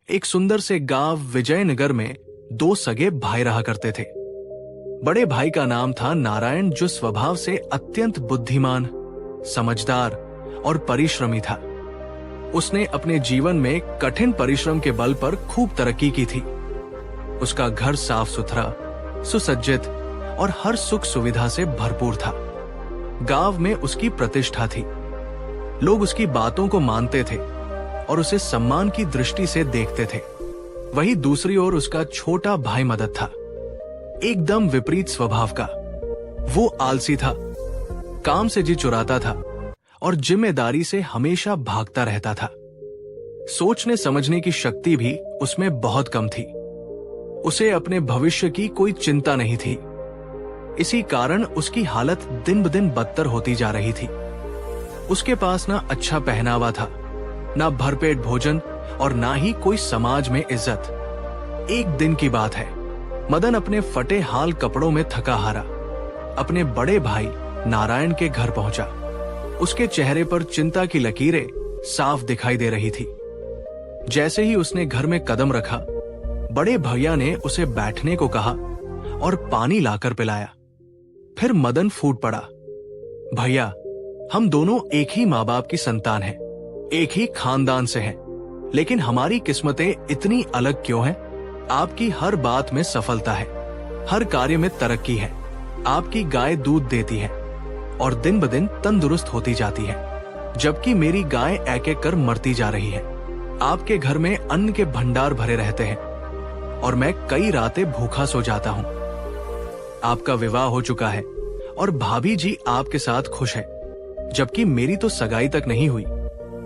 एक सुंदर से गांव विजयनगर में दो सगे भाई रहा करते थे। बड़े भाई का नाम था नारायण, जो स्वभाव से अत्यंत बुद्धिमान, समझदार और परिश्रमी था। उसने अपने जीवन में कठिन परिश्रम के बल पर खूब तरक्की की थी। उसका घर साफ सुथरा, सुसज्जित और हर सुख सुविधा से भरपूर था। गांव में उसकी प्रतिष्ठा थी। लोग उसकी बातों को मानते थे और उसे सम्मान की दृष्टि से देखते थे। वहीं दूसरी ओर उसका छोटा भाई मदन था, एकदम विपरीत स्वभाव का। वो आलसी था, काम से जी चुराता था और जिम्मेदारी से हमेशा भागता रहता था। सोचने समझने की शक्ति भी उसमें बहुत कम थी। उसे अपने भविष्य की कोई चिंता नहीं थी। इसी कारण उसकी हालत दिन ब दिन बदतर होती जा रही थी। उसके पास ना अच्छा पहनावा था, ना भरपेट भोजन और ना ही कोई समाज में इज्जत। एक दिन की बात है, मदन अपने फटे हाल कपड़ों में थका हारा अपने बड़े भाई नारायण के घर पहुंचा। उसके चेहरे पर चिंता की लकीरें साफ दिखाई दे रही थी। जैसे ही उसने घर में कदम रखा, बड़े भैया ने उसे बैठने को कहा और पानी लाकर पिलाया। फिर मदन फूट पड़ा, भैया, हम दोनों एक ही माँ बाप की संतान हैं, एक ही खानदान से हैं, लेकिन हमारी किस्मतें इतनी अलग क्यों हैं? आपकी हर बात में सफलता है, हर कार्य में तरक्की है। आपकी गाय दूध देती है और दिन ब दिन तंदुरुस्त होती जाती है, जबकि मेरी गाय एक एक कर मरती जा रही है। आपके घर में अन्न के भंडार भरे रहते हैं और मैं कई रातें भूखा सो जाता हूँ। आपका विवाह हो चुका है और भाभी जी आपके साथ खुश है, जबकि मेरी तो सगाई तक नहीं हुई।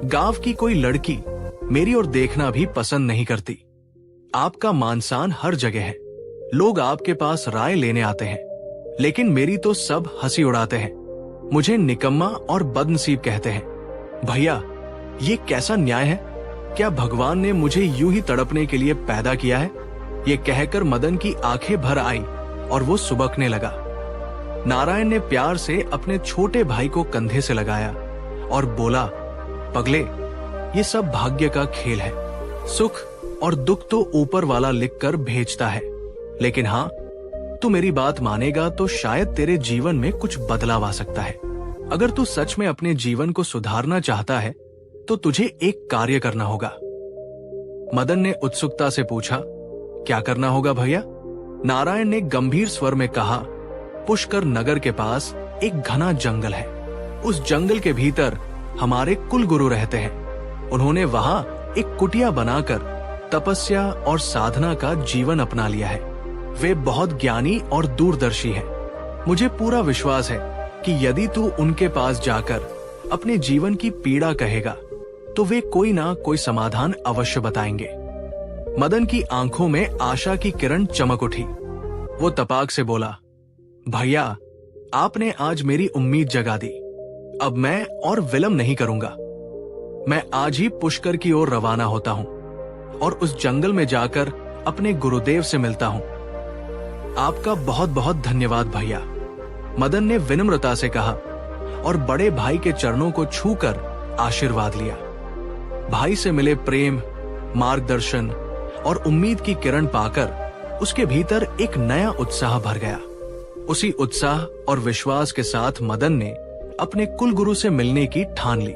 गांव की कोई लड़की मेरी ओर देखना भी पसंद नहीं करती। आपका मानसान हर जगह है, लोग आपके पास राय लेने आते हैं, लेकिन मेरी तो सब हंसी उड़ाते हैं, मुझे निकम्मा और बदनसीब कहते हैं। भैया, ये कैसा न्याय है? क्या भगवान ने मुझे यूं ही तड़पने के लिए पैदा किया है? ये कहकर मदन की आंखें भर आई और वो सुबकने लगा। नारायण ने प्यार से अपने छोटे भाई को कंधे से लगाया और बोला, पगले, ये सब भाग्य का खेल है। सुख और दुख तो ऊपर वाला लिखकर भेजता है, लेकिन हाँ, तू मेरी बात मानेगा तो शायद तेरे जीवन में कुछ बदलाव आ सकता है। अगर तू सच में अपने जीवन को सुधारना चाहता है तो तुझे एक कार्य करना होगा। मदन ने उत्सुकता से पूछा, क्या करना होगा भैया? नारायण ने गंभीर स्वर में कहा, पुष्कर नगर के पास एक घना जंगल है। उस जंगल के भीतर हमारे कुल गुरु रहते हैं। उन्होंने वहां एक कुटिया बनाकर तपस्या और साधना का जीवन अपना लिया है। वे बहुत ज्ञानी और दूरदर्शी हैं। मुझे पूरा विश्वास है कि यदि तू उनके पास जाकर अपने जीवन की पीड़ा कहेगा तो वे कोई ना कोई समाधान अवश्य बताएंगे। मदन की आंखों में आशा की किरण चमक उठी। वो तपाक से बोला, भैया, आपने आज मेरी उम्मीद जगा दी। अब मैं और विलंब नहीं करूंगा। मैं आज ही पुष्कर की ओर रवाना होता हूं और उस जंगल में जाकर अपने गुरुदेव से मिलता हूं। आपका बहुत बहुत धन्यवाद भैया, मदन ने विनम्रता से कहा और बड़े भाई के चरणों को छूकर आशीर्वाद लिया। भाई से मिले प्रेम, मार्गदर्शन और उम्मीद की किरण पाकर उसके भीतर एक नया उत्साह भर गया। उसी उत्साह और विश्वास के साथ मदन ने अपने कुल गुरु से मिलने की ठान ली।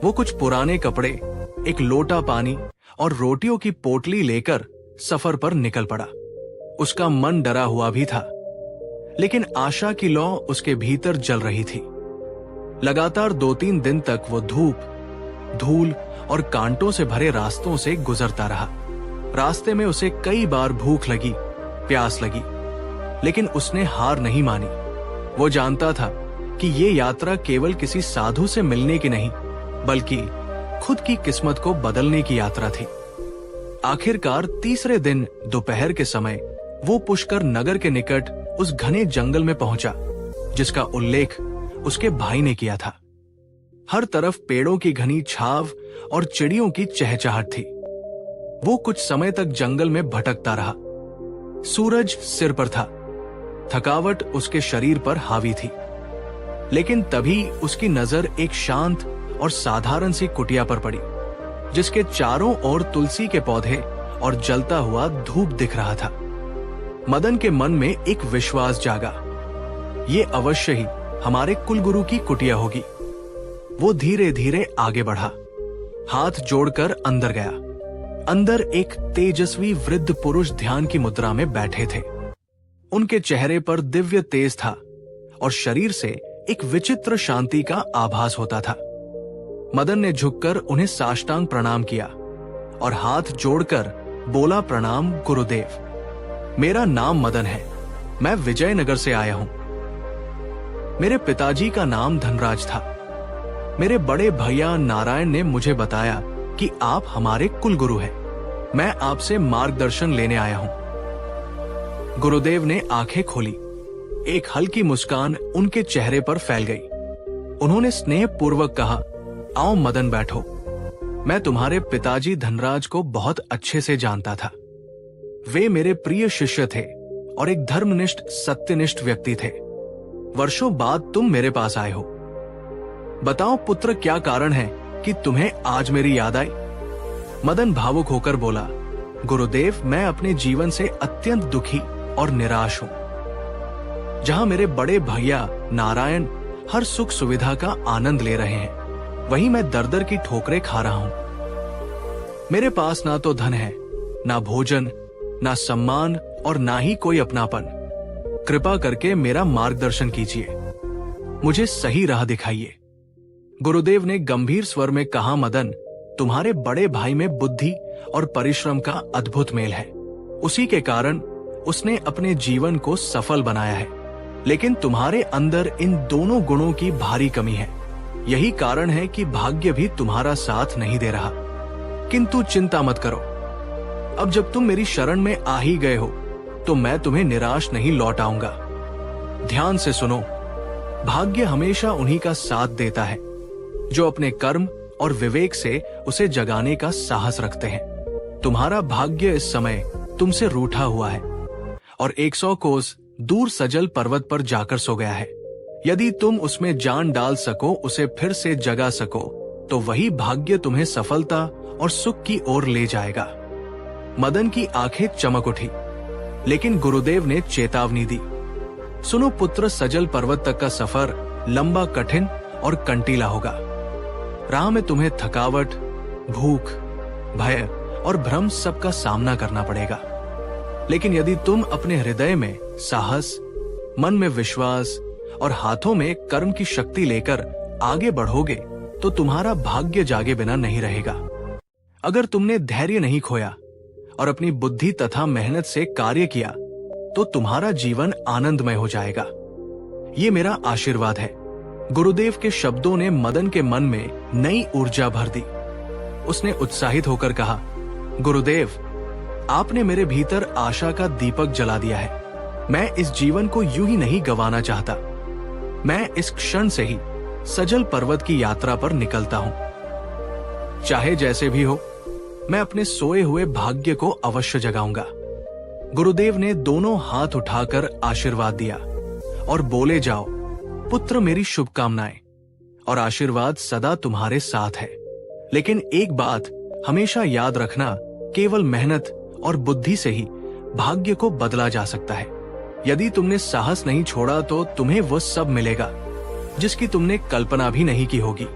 वो कुछ पुराने कपड़े, एक लोटा पानी और रोटियों की पोटली लेकर सफर पर निकल पड़ा। उसका मन डरा हुआ भी था, लेकिन आशा की लौ उसके भीतर जल रही थी। लगातार 2-3 दिन तक वो धूप, धूल और कांटों से भरे रास्तों से गुजरता रहा। रास्ते में उसे कई बार भूख लगी, प्यास लगी, लेकिन उसने हार नहीं मानी। वो जानता था कि ये यात्रा केवल किसी साधु से मिलने की नहीं, बल्कि खुद की किस्मत को बदलने की यात्रा थी। आखिरकार तीसरे दिन दोपहर के समय वो पुष्कर नगर के निकट उस घने जंगल में पहुंचा, जिसका उल्लेख उसके भाई ने किया था। हर तरफ पेड़ों की घनी छाव और चिड़ियों की चहचहाट थी। वो कुछ समय तक जंगल में भटकता रहा। सूरज सिर पर था, थकावट उसके शरीर पर हावी थी, लेकिन तभी उसकी नजर एक शांत और साधारण सी कुटिया पर पड़ी। जिसके चारों ओर तुलसी के पौधे और जलता हुआ धूप दिख रहा था। मदन के मन में एक विश्वास जागा, ये अवश्य ही हमारे कुलगुरु की कुटिया होगी। वो धीरे धीरे आगे बढ़ा, हाथ जोड़कर अंदर गया। अंदर एक तेजस्वी वृद्ध पुरुष ध्यान की मुद्रा में बैठे थे। उनके चेहरे पर दिव्य तेज था और शरीर से एक विचित्र शांति का आभास होता था। मदन ने झुककर उन्हें साष्टांग प्रणाम किया और हाथ जोड़कर बोला, प्रणाम गुरुदेव। मेरा नाम मदन है, मैं विजयनगर से आया हूं। मेरे पिताजी का नाम धनराज था। मेरे बड़े भैया नारायण ने मुझे बताया कि आप हमारे कुलगुरु हैं। मैं आपसे मार्गदर्शन लेने आया हूं। गुरुदेव ने आंखें खोली। एक हल्की मुस्कान उनके चेहरे पर फैल गई। उन्होंने स्नेह पूर्वक कहा, आओ मदन बैठो। मैं तुम्हारे पिताजी धनराज को बहुत अच्छे से जानता था। वे मेरे प्रिय शिष्य थे और एक धर्मनिष्ठ सत्यनिष्ठ व्यक्ति थे। वर्षों बाद तुम मेरे पास आए हो। बताओ पुत्र, क्या कारण है कि तुम्हें आज मेरी याद आई? मदन भावुक होकर बोला, गुरुदेव, मैं अपने जीवन से अत्यंत दुखी और निराश हूं। जहां मेरे बड़े भैया नारायण हर सुख सुविधा का आनंद ले रहे हैं, वहीं मैं दर दर की ठोकरें खा रहा हूं। मेरे पास ना तो धन है, ना भोजन, ना सम्मान और ना ही कोई अपनापन। कृपा करके मेरा मार्गदर्शन कीजिए, मुझे सही राह दिखाइए। गुरुदेव ने गंभीर स्वर में कहा, मदन, तुम्हारे बड़े भाई में बुद्धि और परिश्रम का अद्भुत मेल है। उसी के कारण उसने अपने जीवन को सफल बनाया है। लेकिन तुम्हारे अंदर इन दोनों गुणों की भारी कमी है। यही कारण है कि भाग्य भी तुम्हारा साथ नहीं दे रहा। किंतु चिंता मत करो, अब जब तुम मेरी शरण में आ ही गए हो तो मैं तुम्हें निराश नहीं लौट आऊंगा। ध्यान से सुनो, भाग्य हमेशा उन्हीं का साथ देता है जो अपने कर्म और विवेक से उसे जगाने का साहस रखते हैं। तुम्हारा भाग्य इस समय तुमसे रूठा हुआ है और 100 कोस दूर सजल पर्वत पर जाकर सो गया है। यदि तुम उसमें जान डाल सको, उसे फिर से जगा सको, तो वही भाग्य तुम्हें सफलता और सुख की ओर ले जाएगा। मदन की आंखें चमक उठी, लेकिन गुरुदेव ने चेतावनी दी, सुनो पुत्र, सजल पर्वत तक का सफर लंबा, कठिन और कंटीला होगा। राह में तुम्हें थकावट, भूख, भय और भ्रम सबका सामना करना पड़ेगा। लेकिन यदि तुम अपने हृदय में साहस, मन में विश्वास और हाथों में कर्म की शक्ति लेकर आगे बढ़ोगे तो तुम्हारा भाग्य जागे बिना नहीं रहेगा। अगर तुमने धैर्य नहीं खोया और अपनी बुद्धि तथा मेहनत से कार्य किया तो तुम्हारा जीवन आनंदमय हो जाएगा। ये मेरा आशीर्वाद है। गुरुदेव के शब्दों ने मदन के मन में नई ऊर्जा भर दी। उसने उत्साहित होकर कहा, गुरुदेव, आपने मेरे भीतर आशा का दीपक जला दिया है। मैं इस जीवन को यूं ही नहीं गंवाना चाहता। मैं इस क्षण से ही सजल पर्वत की यात्रा पर निकलता हूं। चाहे जैसे भी हो, मैं अपने सोए हुए भाग्य को अवश्य जगाऊंगा। गुरुदेव ने दोनों हाथ उठाकर आशीर्वाद दिया और बोले, जाओ पुत्र, मेरी शुभकामनाएं और आशीर्वाद सदा तुम्हारे साथ है। लेकिन एक बात हमेशा याद रखना, केवल मेहनत और बुद्धि से ही भाग्य को बदला जा सकता है। यदि तुमने साहस नहीं छोड़ा तो तुम्हें वो सब मिलेगा जिसकी तुमने कल्पना भी नहीं की होगी।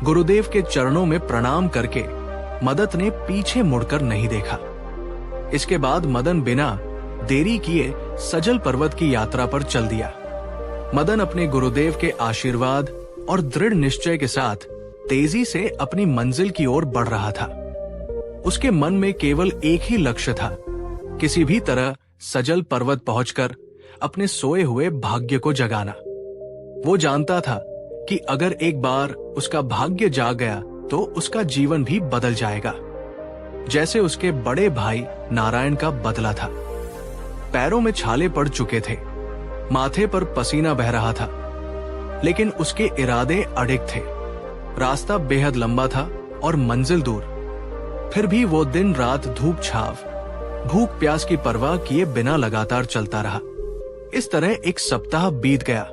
गुरुदेव के चरणों में प्रणाम करके मदन ने पीछे मुड़कर नहीं देखा। इसके बाद मदन बिना देरी किए सजल पर्वत की यात्रा पर चल दिया। मदन अपने गुरुदेव के आशीर्वाद और दृढ़ निश्चय के साथ तेजी से अपनी मंजिल की ओर बढ़ रहा था। उसके मन में केवल एक ही लक्ष्य था, किसी भी तरह सजल पर्वत पहुंचकर अपने सोए हुए भाग्य को जगाना। वो जानता था कि अगर एक बार उसका भाग्य जाग गया तो उसका जीवन भी बदल जाएगा, जैसे उसके बड़े भाई नारायण का बदला था। पैरों में छाले पड़ चुके थे, माथे पर पसीना बह रहा था, लेकिन उसके इरादे अडिग थे। रास्ता बेहद लंबा था और मंजिल दूर। फिर भी वो दिन रात धूप छाव, भूख प्यास की परवाह किए बिना लगातार चलता रहा। इस तरह एक सप्ताह बीत गया।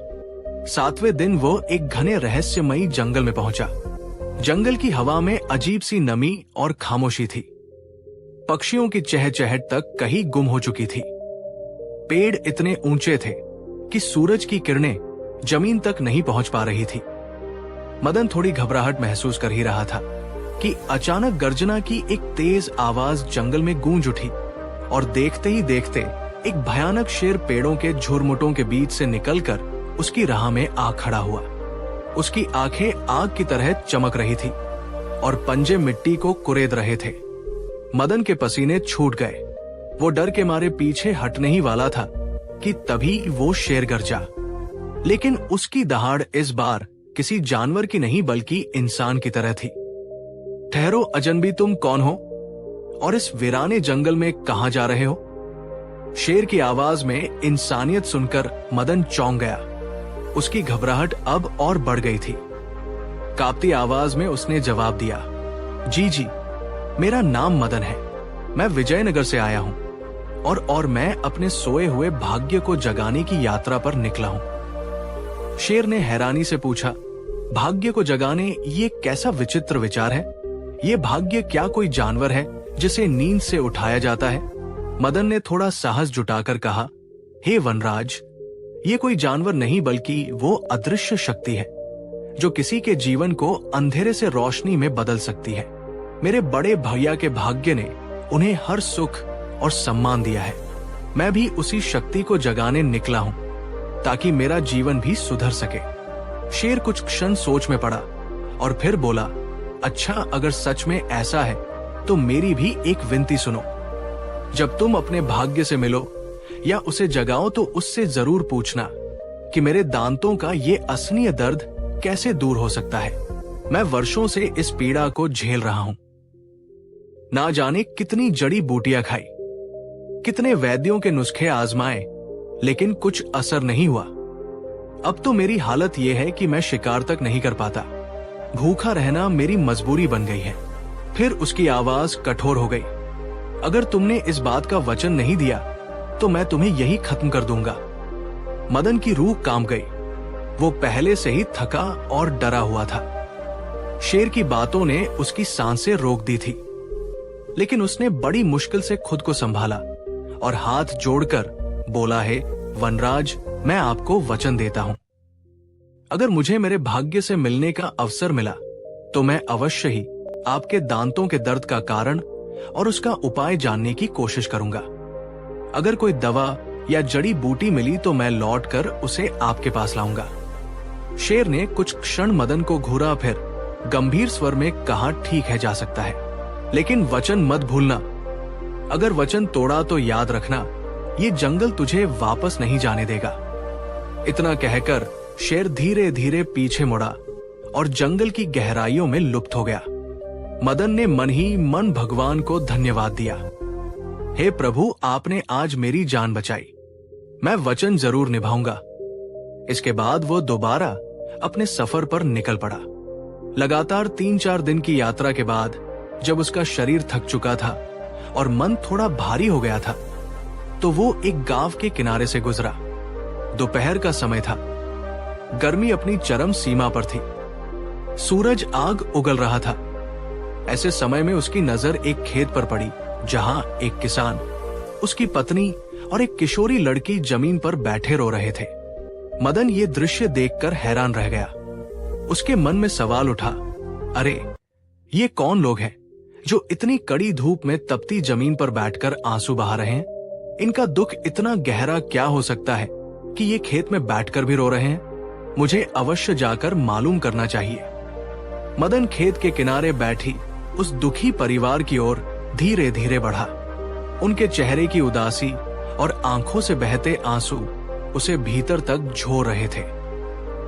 7वें दिन वो एक घने रहस्यमयी जंगल में पहुंचा। जंगल की हवा में अजीब सी नमी और खामोशी थी। पक्षियों की चहचहट तक कहीं गुम हो चुकी थी। पेड़ इतने ऊंचे थे कि सूरज की किरणें जमीन तक नहीं पहुंच पा रही थी। मदन थोड़ी घबराहट महसूस कर ही रहा था कि अचानक गर्जना की एक तेज आवाज जंगल में गूंज उठी और देखते ही देखते एक भयानक शेर पेड़ों के झुरमुटों के बीच से निकलकर उसकी राह में आ खड़ा हुआ। उसकी आंखें आग की तरह चमक रही थी और पंजे मिट्टी को कुरेद रहे थे। मदन के पसीने छूट गए। वो डर के मारे पीछे हटने ही वाला था कि तभी वो शेर गरजा। लेकिन उसकी दहाड़ इस बार किसी जानवर की नहीं बल्कि इंसान की तरह थी। ठहरो अजनबी, तुम कौन हो और इस वीराने जंगल में कहां जा रहे हो? शेर की आवाज में इंसानियत सुनकर मदन चौंक गया। उसकी घबराहट अब और बढ़ गई थी। कांपती आवाज में उसने जवाब दिया, जी, मेरा नाम मदन है। मैं विजयनगर से आया हूं और मैं अपने सोए हुए भाग्य को जगाने की यात्रा पर निकला हूं। शेर ने हैरानी से पूछा, भाग्य को जगाने ये कैसा विचित्र विचार है? ये भाग्य क्या कोई जानवर है जिसे नींद से उठाया जाता है? मदन ने थोड़ा साहस जुटाकर कहा, हे वनराज, ये कोई जानवर नहीं बल्कि वो अदृश्य शक्ति है जो किसी के जीवन को अंधेरे से रोशनी में बदल सकती है। मेरे बड़े भैया के भाग्य ने उन्हें हर सुख और सम्मान दिया है। मैं भी उसी शक्ति को जगाने निकला हूं ताकि मेरा जीवन भी सुधर सके। शेर कुछ क्षण सोच में पड़ा और फिर बोला, अच्छा, अगर सच में ऐसा है तो मेरी भी एक विनती सुनो। जब तुम अपने भाग्य से मिलो या उसे जगाओ तो उससे जरूर पूछना कि मेरे दांतों का ये असहनीय दर्द कैसे दूर हो सकता है। मैं वर्षों से इस पीड़ा को झेल रहा हूं। ना जाने कितनी जड़ी बूटियां खाई, कितने वैद्यों के नुस्खे आजमाए, लेकिन कुछ असर नहीं हुआ। अब तो मेरी हालत यह है कि मैं शिकार तक नहीं कर पाता। भूखा रहना मेरी मजबूरी बन गई है। फिर उसकी आवाज कठोर हो गई, अगर तुमने इस बात का वचन नहीं दिया तो मैं तुम्हें यही खत्म कर दूंगा। मदन की रूह कांप गई। वो पहले से ही थका और डरा हुआ था। शेर की बातों ने उसकी सांसें रोक दी थी, लेकिन उसने बड़ी मुश्किल से खुद को संभाला और हाथ जोड़कर बोला, है वनराज, मैं आपको वचन देता हूं, अगर मुझे मेरे भाग्य से मिलने का अवसर मिला तो मैं अवश्य ही आपके दांतों के दर्द का कारण और उसका उपाय जानने की कोशिश करूंगा। अगर कोई दवा या जड़ी बूटी मिली तो मैं लौटकर उसे आपके पास लाऊंगा। शेर ने कुछ क्षण मदन को घूरा, फिर गंभीर स्वर में कहा, ठीक है, जा सकता है, लेकिन वचन मत भूलना। अगर वचन तोड़ा तो याद रखना, ये जंगल तुझे वापस नहीं जाने देगा। इतना कहकर शेर धीरे धीरे पीछे मुड़ा और जंगल की गहराइयों में लुप्त हो गया। मदन ने मन ही मन भगवान को धन्यवाद दिया। हे प्रभु, आपने आज मेरी जान बचाई। मैं वचन जरूर निभाऊंगा। इसके बाद वो दोबारा अपने सफर पर निकल पड़ा। लगातार 3-4 दिन की यात्रा के बाद जब उसका शरीर थक चुका था और मन थोड़ा भारी हो गया था तो वो एक गांव के किनारे से गुजरा। दोपहर का समय था। गर्मी अपनी चरम सीमा पर थी। सूरज आग उगल रहा था। ऐसे समय में उसकी नजर एक खेत पर पड़ी जहां एक किसान, उसकी पत्नी और एक किशोरी लड़की जमीन पर बैठे रो रहे थे। मदन ये दृश्य देखकर हैरान रह गया। उसके मन में सवाल उठा, अरे ये कौन लोग हैं जो इतनी कड़ी धूप में तपती जमीन पर बैठकर आंसू बहा रहे हैं? इनका दुख इतना गहरा क्या हो सकता है कि ये खेत में बैठकर भी रो रहे हैं? मुझे अवश्य जाकर मालूम करना चाहिए। मदन खेत के किनारे बैठी उस दुखी परिवार की ओर धीरे धीरे बढ़ा। उनके चेहरे की उदासी और आंखों से बहते आंसू उसे भीतर तक झोर रहे थे।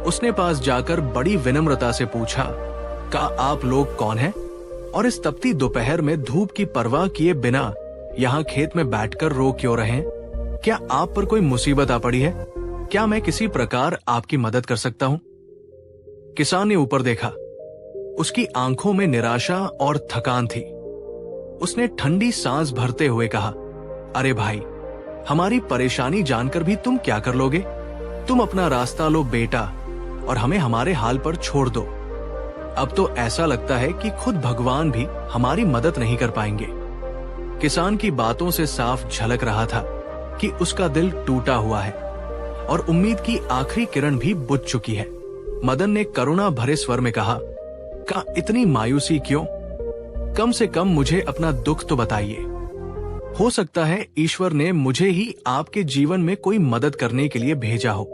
उसने पास जाकर बड़ी विनम्रता से पूछा, का आप लोग कौन हैं और इस तपती दोपहर में धूप की परवाह किए बिना यहाँ खेत में बैठकर रो क्यों रहे हैं? क्या आप पर कोई मुसीबत आ पड़ी है? क्या मैं किसी प्रकार आपकी मदद कर सकता हूँ? किसान ने ऊपर देखा। उसकी आंखों में निराशा और थकान थी। उसने ठंडी सांस भरते हुए कहा, अरे भाई, हमारी परेशानी जानकर भी तुम क्या कर लोगे? तुम अपना रास्ता लो बेटा और हमें हमारे हाल पर छोड़ दो। अब तो ऐसा लगता है कि खुद भगवान भी हमारी मदद नहीं कर पाएंगे। किसान की बातों से साफ झलक रहा था कि उसका दिल टूटा हुआ है और उम्मीद की आखिरी किरण भी बुझ चुकी है। मदन ने करुणा भरे स्वर में कहा, "का इतनी मायूसी क्यों? कम से कम मुझे अपना दुख तो बताइए। हो सकता है ईश्वर ने मुझे ही आपके जीवन में कोई मदद करने के लिए भेजा हो।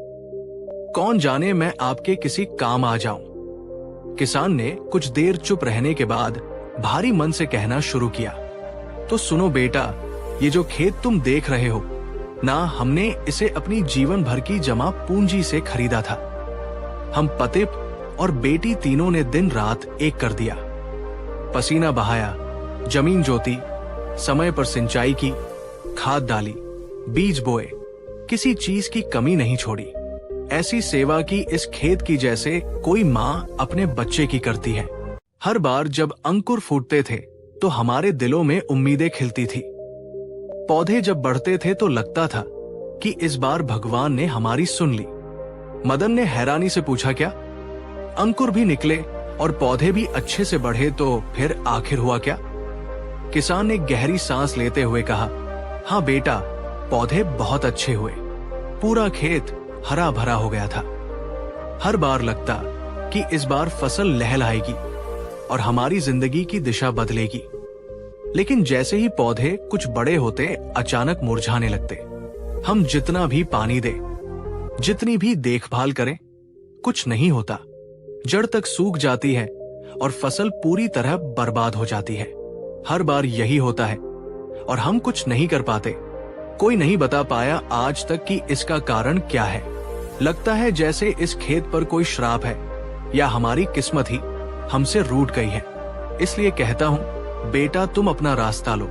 कौन जाने मैं आपके किसी काम आ जाऊं।" किसान ने कुछ देर चुप रहने के बाद भारी मन से कहना शुरू किया, "तो सुनो बेटा, ये जो खेत तुम देख रहे हो ना, हमने इसे अपनी जीवन भर की जमा पूंजी से खरीदा था। हम पति और बेटी तीनों ने दिन रात एक कर दिया, पसीना बहाया, जमीन जोती, समय पर सिंचाई की, खाद डाली, बीज बोए, किसी चीज की कमी नहीं छोड़ी। ऐसी सेवा की इस खेत की जैसे कोई माँ अपने बच्चे की करती है। हर बार जब अंकुर फूटते थे तो हमारे दिलों में उम्मीदें खिलती थी। पौधे जब बढ़ते थे तो लगता था कि इस बार भगवान ने हमारी सुन ली।" मदन ने हैरानी से पूछा, "क्या अंकुर भी निकले और पौधे भी अच्छे से बढ़े तो फिर आखिर हुआ क्या?" किसान ने गहरी सांस लेते हुए कहा, "हाँ बेटा, पौधे बहुत अच्छे हुए। पूरा खेत हरा भरा हो गया था। हर बार लगता कि इस बार फसल लहलहाएगी और हमारी जिंदगी की दिशा बदलेगी। लेकिन जैसे ही पौधे कुछ बड़े होते अचानक मुरझाने लगते। हम जितना भी पानी दें, जितनी भी देखभाल करें, कुछ नहीं होता। जड़ तक सूख जाती है और फसल पूरी तरह बर्बाद हो जाती है। हर बार यही होता है और हम कुछ नहीं कर पाते। कोई नहीं बता पाया आज तक कि इसका कारण क्या है। लगता है जैसे इस खेत पर कोई श्राप है या हमारी किस्मत ही हमसे रूठ गई है। इसलिए कहता हूं बेटा, तुम अपना रास्ता लो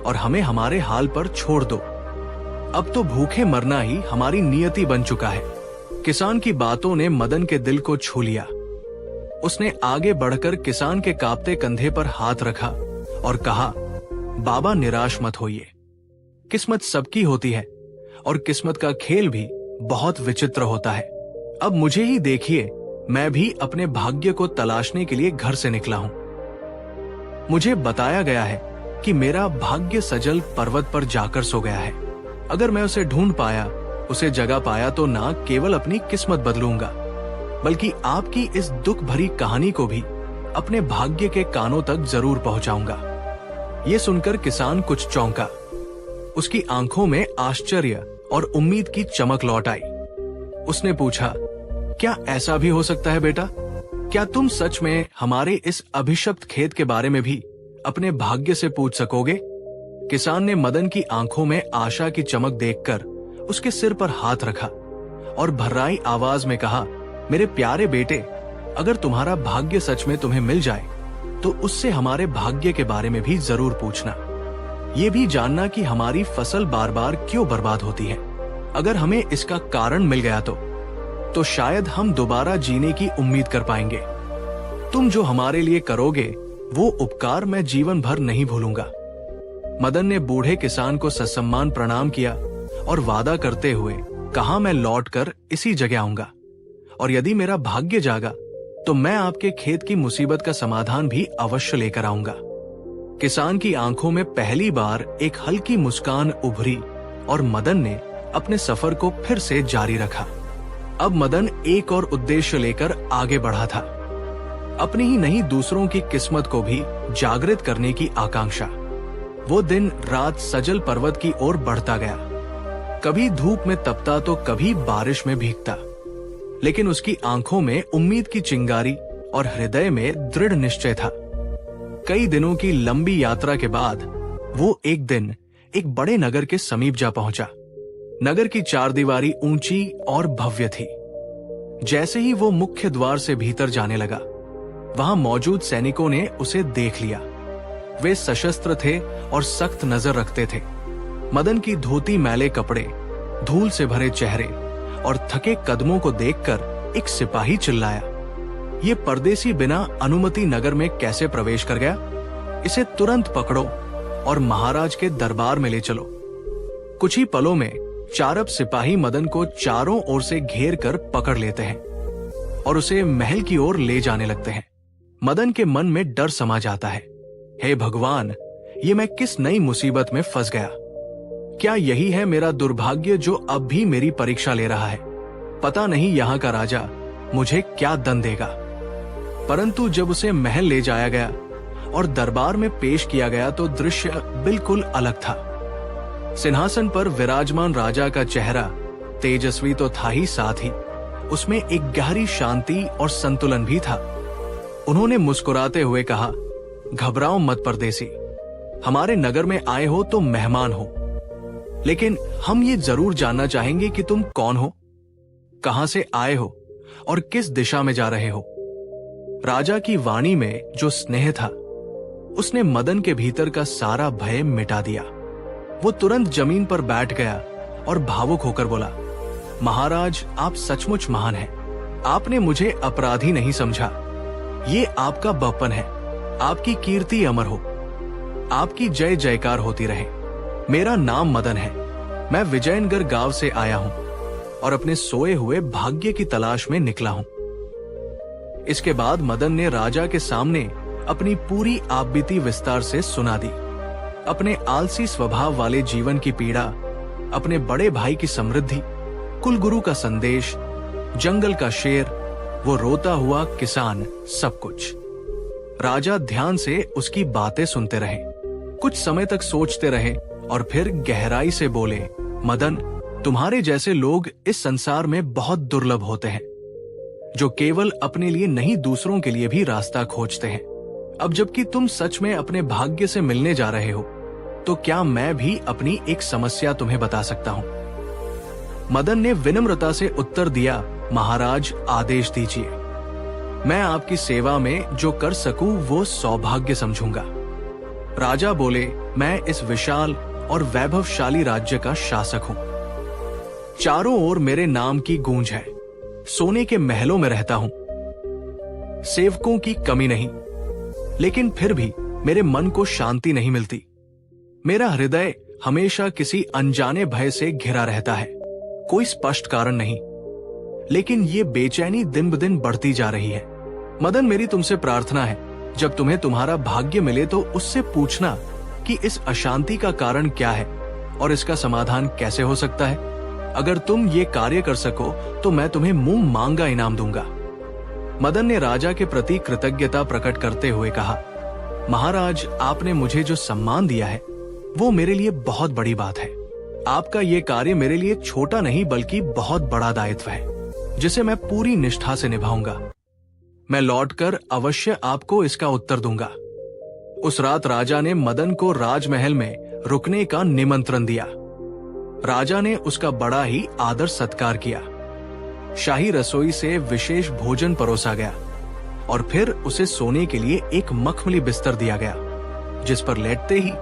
और हमें हमारे हाल पर छोड़ दो। अब तो भूखे मरना ही हमारी नियति बन चुका है। किसान की बातों ने मदन के दिल को छू लिया। उसने आगे बढ़कर किसान के कांपते कंधे पर हाथ रखा और कहा, बाबा निराश मत होइए। किस्मत सबकी होती है और किस्मत का खेल भी बहुत विचित्र होता है। अब मुझे ही देखिए, मैं भी अपने भाग्य को तलाशने के लिए घर से निकला हूं। मुझे बताया गया है कि मेरा भाग्य सजल पर्वत पर जाकर सो गया है। अगर मैं उसे ढूंढ पाया, उसे जगा पाया तो ना केवल अपनी किस्मत बदलूंगा, बल्कि आपकी इस दुख भरी कहानी को भी अपने भाग्य के कानों तक जरूर पहुंचाऊंगा। ये सुनकर किसान कुछ चौंका। उसकी आंखों में आश्चर्य और उम्मीद की चमक लौट आई। उसने पूछा, क्या ऐसा भी हो सकता है बेटा? क्या तुम सच में हमारे इस अभिशप्त खेत के बारे में भी अपने भाग्य से पूछ सकोगे? किसान ने मदन की आंखों में आशा की चमक देखकर उसके सिर पर हाथ रखा और भर्राई आवाज में कहा, मेरे प्यारे बेटे, अगर तुम्हारा भाग्य सच में तुम्हें मिल जाए तो उससे हमारे भाग्य के बारे में भी जरूर पूछना। ये भी जानना कि हमारी फसल बार बार क्यों बर्बाद होती है। अगर हमें इसका कारण मिल गया तो शायद हम दोबारा जीने की उम्मीद कर पाएंगे। तुम जो हमारे लिए करोगे वो उपकार मैं जीवन भर नहीं भूलूंगा। मदन ने बूढ़े किसान को ससम्मान प्रणाम किया और वादा करते हुए कहा, मैं लौटकर इसी जगह आऊंगा और यदि मेरा भाग्य जागा तो मैं आपके खेत की मुसीबत का समाधान भी अवश्य लेकर आऊंगा। किसान की आंखों में पहली बार एक हल्की मुस्कान उभरी और मदन ने अपने सफर को फिर से जारी रखा। अब मदन एक और उद्देश्य लेकर आगे बढ़ा था, अपनी ही नहीं दूसरों की किस्मत को भी जागृत करने की आकांक्षा। वो दिन रात सजल पर्वत की ओर बढ़ता गया, कभी धूप में तपता तो कभी बारिश में भीगता, लेकिन उसकी आंखों में उम्मीद की चिंगारी और हृदय में दृढ़ निश्चय था। कई दिनों की लंबी यात्रा के बाद वो एक दिन एक बड़े नगर के समीप जा पहुंचा। नगर की चारदीवारी ऊंची और भव्य थी। जैसे ही वो मुख्य द्वार से भीतर जाने लगा, वहां मौजूद सैनिकों ने उसे देख लिया। वे सशस्त्र थे और सख्त नजर रखते थे। मदन की धोती मैले कपड़े, धूल से भरे चेहरे और थके कदमों को देखकर एक सिपाही चिल्लाया, ये परदेसी बिना अनुमति नगर में कैसे प्रवेश कर गया? इसे तुरंत पकड़ो और महाराज के दरबार में ले चलो। कुछ ही पलों में चारब सिपाही मदन को चारों ओर से घेर कर पकड़ लेते हैं और उसे महल की ओर ले जाने लगते हैं। मदन के मन में डर समा जाता है। हे भगवान, ये मैं किस नई मुसीबत में फंस गया। क्या यही है मेरा दुर्भाग्य जो अब भी मेरी परीक्षा ले रहा है? पता नहीं यहाँ का राजा मुझे क्या दंड देगा। परंतु जब उसे महल ले जाया गया और दरबार में पेश किया गया तो दृश्य बिल्कुल अलग था। सिंहासन पर विराजमान राजा का चेहरा तेजस्वी तो था ही, साथ ही उसमें एक गहरी शांति और संतुलन भी था। उन्होंने मुस्कुराते हुए कहा, घबराओ मत परदेसी, हमारे नगर में आए हो तो मेहमान हो, लेकिन हम ये जरूर जानना चाहेंगे कि तुम कौन हो, कहां से आए हो और किस दिशा में जा रहे हो। राजा की वाणी में जो स्नेह था उसने मदन के भीतर का सारा भय मिटा दिया। वो तुरंत जमीन पर बैठ गया और भावुक होकर बोला, महाराज, आप सचमुच महान हैं। आपने मुझे अपराधी नहीं समझा। ये आपका बप्पन है। आपकी कीर्ति अमर हो, आपकी जय जयकार होती रहे। मेरा नाम मदन है। मैं विजयनगर गांव से आया हूं और अपने सोए हुए भाग्य की तलाश में निकला हूं। इसके बाद मदन ने राजा के सामने अपनी पूरी आपबीती विस्तार से सुना दी। अपने आलसी स्वभाव वाले जीवन की पीड़ा, अपने बड़े भाई की समृद्धि, कुलगुरु का संदेश, जंगल का शेर, वो रोता हुआ किसान, सब कुछ। राजा ध्यान से उसकी बातें सुनते रहे, कुछ समय तक सोचते रहे और फिर गहराई से बोले, मदन, तुम्हारे जैसे लोग इस संसार में बहुत दुर्लभ होते हैं, जो केवल अपने लिए नहीं दूसरों के लिए भी रास्ता खोजते हैं। अब जबकि तुम सच में अपने भाग्य से मिलने जा रहे हो, तो क्या मैं भी अपनी एक समस्या तुम्हें बता सकता हूं? मदन ने विनम्रता से उत्तर दिया, महाराज, आदेश दीजिए। मैं आपकी सेवा में जो कर सकूं वो सौभाग्य समझूंगा। राजा बोले, मैं इस विशाल और वैभवशाली राज्य का शासक हूं। चारों ओर मेरे नाम की गूंज है। सोने के महलों में रहता हूं, सेवकों की कमी नहीं, लेकिन फिर भी मेरे मन को शांति नहीं मिलती। मेरा हृदय हमेशा किसी अनजाने भय से घिरा रहता है। कोई स्पष्ट कारण नहीं, लेकिन ये बेचैनी दिन ब दिन बढ़ती जा रही है। मदन, मेरी तुमसे प्रार्थना है, जब तुम्हें तुम्हारा भाग्य मिले तो उससे पूछना कि इस अशांति का कारण क्या है और इसका समाधान कैसे हो सकता है। अगर तुम ये कार्य कर सको तो मैं तुम्हें मुंह मांगा इनाम दूंगा। मदन ने राजा के प्रति कृतज्ञता प्रकट करते हुए कहा, महाराज, आपने मुझे जो सम्मान दिया है वो मेरे लिए बहुत बड़ी बात है। आपका ये कार्य मेरे लिए छोटा नहीं बल्कि बहुत बड़ा दायित्व है, जिसे मैं पूरी निष्ठा से निभाऊंगा। मैं लौटकर अवश्य आपको इसका उत्तर दूंगा। उस रात राजा ने मदन को राजमहल में रुकने का निमंत्रण दिया। राजा ने उसका बड़ा ही आदर सत्कार किया। शाही रसोई से विशेष भोजन परोसा गया और फिर उसे सोने के लिए एक मखमली बिस्तर दिया गया, जिस पर लेटते ही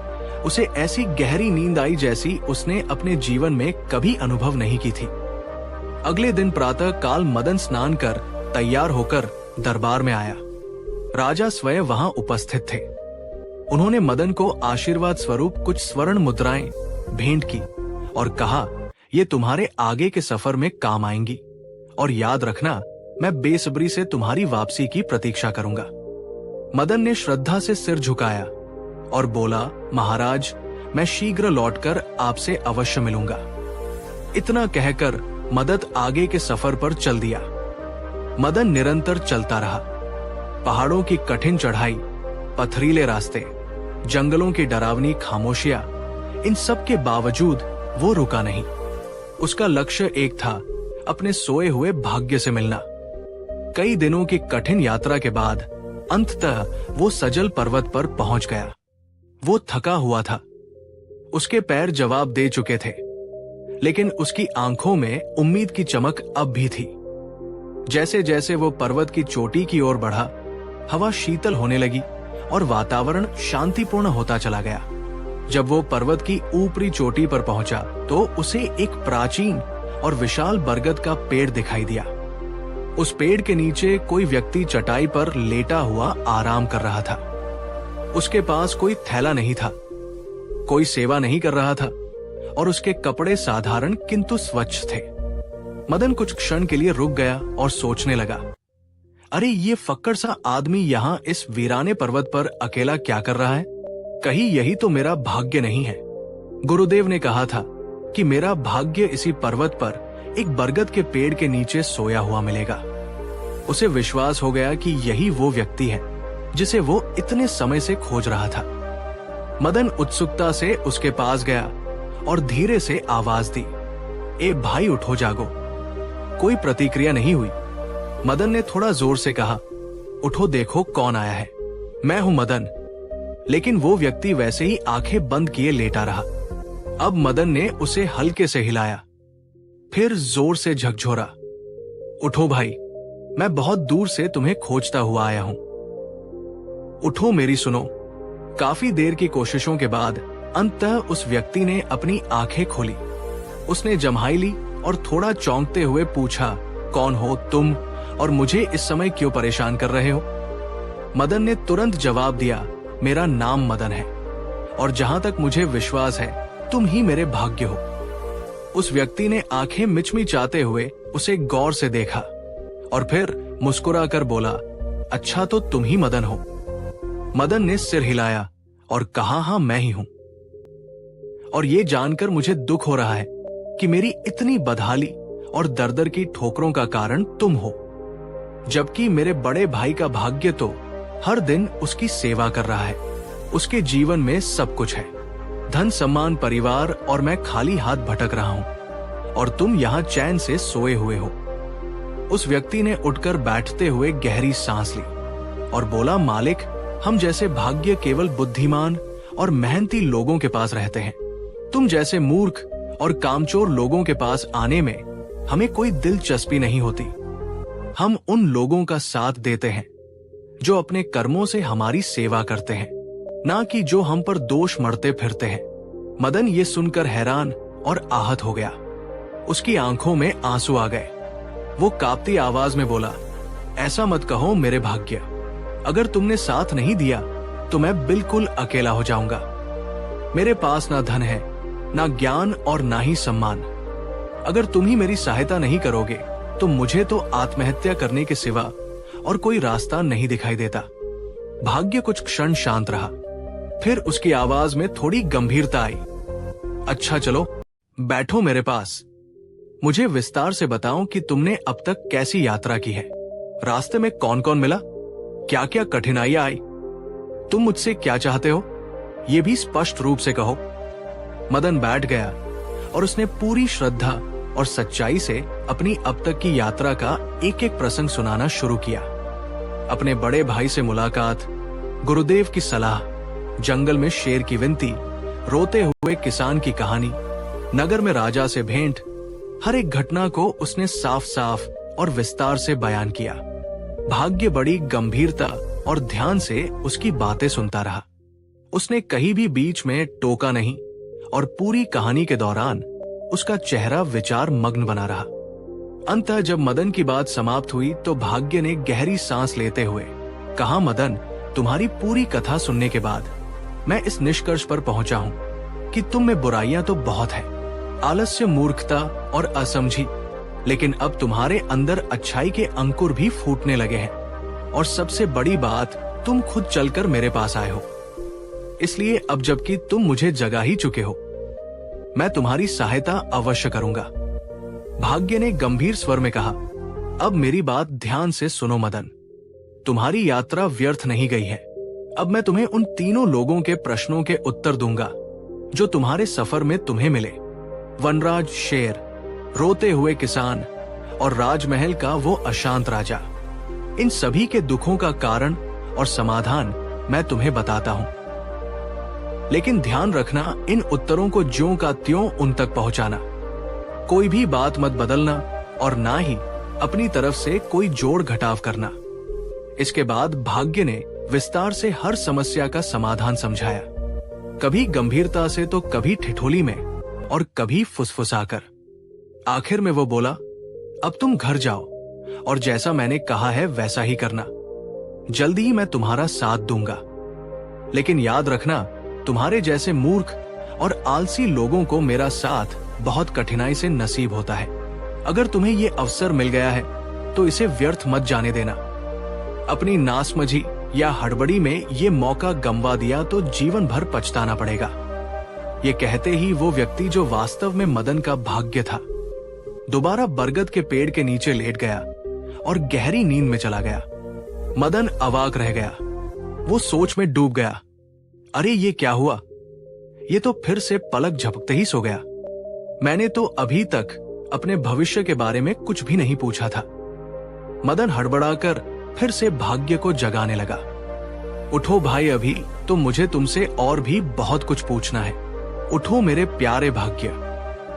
उसे ऐसी गहरी नींद आई जैसी उसने अपने जीवन में कभी अनुभव नहीं की थी। अगले दिन प्रातः काल मदन स्नान कर तैयार होकर दरबार में आया। राजा स्वयं वहां उपस्थित थे। उन्होंने मदन को आशीर्वाद स्वरूप कुछ स्वर्ण मुद्राएं भेंट की और कहा, ये तुम्हारे आगे के सफर में काम आएंगी और याद रखना, मैं बेसब्री से तुम्हारी वापसी की प्रतीक्षा करूंगा। मदन ने श्रद्धा से सिर झुकाया और बोला, महाराज, मैं शीघ्र लौटकर आपसे अवश्य मिलूंगा। इतना कहकर मदन आगे के सफर पर चल दिया। मदन निरंतर चलता रहा। पहाड़ों की कठिन चढ़ाई, पथरीले रास्ते, जंगलों की डरावनी खामोशियां, इन सब के बावजूद वो रुका नहीं। उसका लक्ष्य एक था, अपने सोए हुए भाग्य से मिलना। कई दिनों की कठिन यात्रा के बाद अंततः वो सजल पर्वत पर पहुंच गया। वो थका हुआ था, उसके पैर जवाब दे चुके थे, लेकिन उसकी आंखों में उम्मीद की चमक अब भी थी। जैसे जैसे वो पर्वत की चोटी की ओर बढ़ा, हवा शीतल होने लगी और वातावरण शांतिपूर्ण होता चला गया। जब वो पर्वत की ऊपरी चोटी पर पहुंचा तो उसे एक प्राचीन और विशाल बरगद का पेड़ दिखाई दिया। उस पेड़ के नीचे कोई व्यक्ति चटाई पर लेटा हुआ आराम कर रहा था। उसके पास कोई थैला नहीं था, कोई सेवा नहीं कर रहा था और उसके कपड़े साधारण किंतु स्वच्छ थे। मदन कुछ क्षण के लिए रुक गया और सोचने लगा। अरे ये फक्कड़ सा आदमी यहाँ इस वीराने पर्वत पर अकेला क्या कर रहा है? कहीं यही तो मेरा भाग्य नहीं है। गुरुदेव ने कहा था कि मेरा भाग्य इसी पर्वत पर एक बरगद के पेड़ के नीचे सोया हुआ मिलेगा। उसे विश्वास हो गया कि यही वो व्यक्ति है जिसे वो इतने समय से खोज रहा था। मदन उत्सुकता से उसके पास गया और धीरे से आवाज दी, ए भाई उठो जागो। कोई प्रतिक्रिया नहीं हुई। मदन ने थोड़ा जोर से कहा, उठो देखो कौन आया है। मैं हूं मदन। लेकिन वो व्यक्ति वैसे ही आंखें बंद किए लेटा रहा। अब मदन ने उसे हल्के से हिलाया, फिर जोर से झकझोरा, उठो भाई, मैं बहुत दूर से तुम्हें खोजता हुआ आया हूं। उठो मेरी सुनो। काफी देर की कोशिशों के बाद अंततः उस व्यक्ति ने अपनी आंखें खोली। उसने जम्हाई ली और थोड़ा चौंकते हुए पूछा, कौन हो तुम और मुझे इस समय क्यों परेशान कर रहे हो? मदन ने तुरंत जवाब दिया, मेरा नाम मदन है और जहां तक मुझे विश्वास है तुम ही मेरे भाग्य हो। उस व्यक्ति ने आंखें मिचमिचाते हुए उसे गौर से देखा और फिर मुस्कुराकर बोला, अच्छा तो तुम ही मदन हो। मदन ने सिर हिलाया और कहा, हाँ मैं ही हूं। और ये जानकर मुझे दुख हो रहा है कि मेरी इतनी बदहाली और दर-दर की ठोकरों का कारण तुम हो, जबकि मेरे बड़े भाई का भाग्य तो हर दिन उसकी सेवा कर रहा है। उसके जीवन में सब कुछ है, धन सम्मान परिवार, और मैं खाली हाथ भटक रहा हूं और तुम यहाँ चैन से सोए हुए हो। उस व्यक्ति ने उठकर बैठते हुए गहरी सांस ली और बोला, मालिक, हम जैसे भाग्य केवल बुद्धिमान और मेहनती लोगों के पास रहते हैं। तुम जैसे मूर्ख और कामचोर लोगों के पास आने में हमें कोई दिलचस्पी नहीं होती। हम उन लोगों का साथ देते हैं जो अपने कर्मों से हमारी सेवा करते हैं, ना कि जो हम पर दोष मढ़ते फिरते हैं। मदन ये सुनकर हैरान और आहत हो गया। उसकी आंखों में आंसू आ गए। वो कांपती आवाज में बोला, ऐसा मत कहो मेरे भाग्य, अगर तुमने साथ नहीं दिया तो मैं बिल्कुल अकेला हो जाऊंगा। मेरे पास ना धन है, ना ज्ञान और ना ही सम्मान। अगर तुम ही मेरी सहायता नहीं करोगे तो मुझे तो आत्महत्या करने के सिवा और कोई रास्ता नहीं दिखाई देता। भाग्य कुछ क्षण शांत रहा, फिर उसकी आवाज में थोड़ी गंभीरता आई। अच्छा चलो बैठो मेरे पास। मुझे विस्तार से बताओ कि तुमने अब तक कैसी यात्रा की है। रास्ते में कौन कौन मिला, क्या क्या कठिनाइयां आई, तुम मुझसे क्या चाहते हो, ये भी स्पष्ट रूप से कहो। मदन बैठ गया और उसने पूरी श्रद्धा और सच्चाई से अपनी अब तक की यात्रा का एक एक प्रसंग सुनाना शुरू किया। अपने बड़े भाई से मुलाकात, गुरुदेव की सलाह, जंगल में शेर की विनती, रोते हुए किसान की कहानी, नगर में राजा से भेंट, हर एक घटना को उसने साफ साफ और विस्तार से बयान किया। भाग्य बड़ी गंभीरता और ध्यान से उसकी बातें सुनता रहा। उसने कहीं भी बीच में टोका नहीं और पूरी कहानी के दौरान उसका चेहरा विचार मग्न बना रहा। अंततः जब मदन की बात समाप्त हुई तो भाग्य ने गहरी सांस लेते हुए कहा, मदन, तुम्हारी पूरी कथा सुनने के बाद मैं इस निष्कर्ष पर पहुंचा हूं कि तुम में बुराइयां तो बहुत है, आलस्य, मूर्खता और असमझी, लेकिन अब तुम्हारे अंदर अच्छाई के अंकुर भी फूटने लगे हैं। और सबसे बड़ी बात, तुम खुद चलकर मेरे पास आए हो। इसलिए अब जबकि तुम मुझे जगा ही चुके हो, मैं तुम्हारी सहायता अवश्य करूंगा। भाग्य ने गंभीर स्वर में कहा, अब मेरी बात ध्यान से सुनो मदन, तुम्हारी यात्रा व्यर्थ नहीं गई है। अब मैं तुम्हें उन तीनों लोगों के प्रश्नों के उत्तर दूंगा जो तुम्हारे सफर में तुम्हें मिले। वनराज शेर, रोते हुए किसान और राजमहल का वो अशांत राजा। इन सभी के दुखों का कारण और समाधान मैं तुम्हें बताता हूं, लेकिन ध्यान रखना, इन उत्तरों को ज्यों का त्यों उन तक पहुंचाना। कोई भी बात मत बदलना और ना ही अपनी तरफ से कोई जोड़ घटाव करना। इसके बाद भाग्य ने विस्तार से हर समस्या का समाधान समझाया, कभी गंभीरता से तो कभी ठिठोली में और कभी फुसफुसाकर। आखिर में वो बोला, अब तुम घर जाओ और जैसा मैंने कहा है वैसा ही करना। जल्दी ही मैं तुम्हारा साथ दूंगा, लेकिन याद रखना, तुम्हारे जैसे मूर्ख और आलसी लोगों को मेरा साथ बहुत कठिनाई से नसीब होता है। अगर तुम्हें ये अवसर मिल गया है तो इसे व्यर्थ मत जाने देना। अपनी नासमझी या हड़बड़ी में ये मौका गंवा दिया तो जीवन भर पछताना पड़ेगा। ये कहते ही वो व्यक्ति जो वास्तव में मदन का भाग्य था, दोबारा बरगद के पेड़ के नीचे लेट गया और गहरी नींद में चला गया। मदन अवाक रह गया। वो सोच में डूब गया। अरे ये क्या हुआ? ये तो फिर से पलक झपकते ही सो गया। मैंने तो अभी तक अपने भविष्य के बारे में कुछ भी नहीं पूछा था। मदन हड़बड़ाकर फिर से भाग्य को जगाने लगा। उठो भाई, अभी तो मुझे तुमसे और भी बहुत कुछ पूछना है। उठो मेरे प्यारे भाग्य,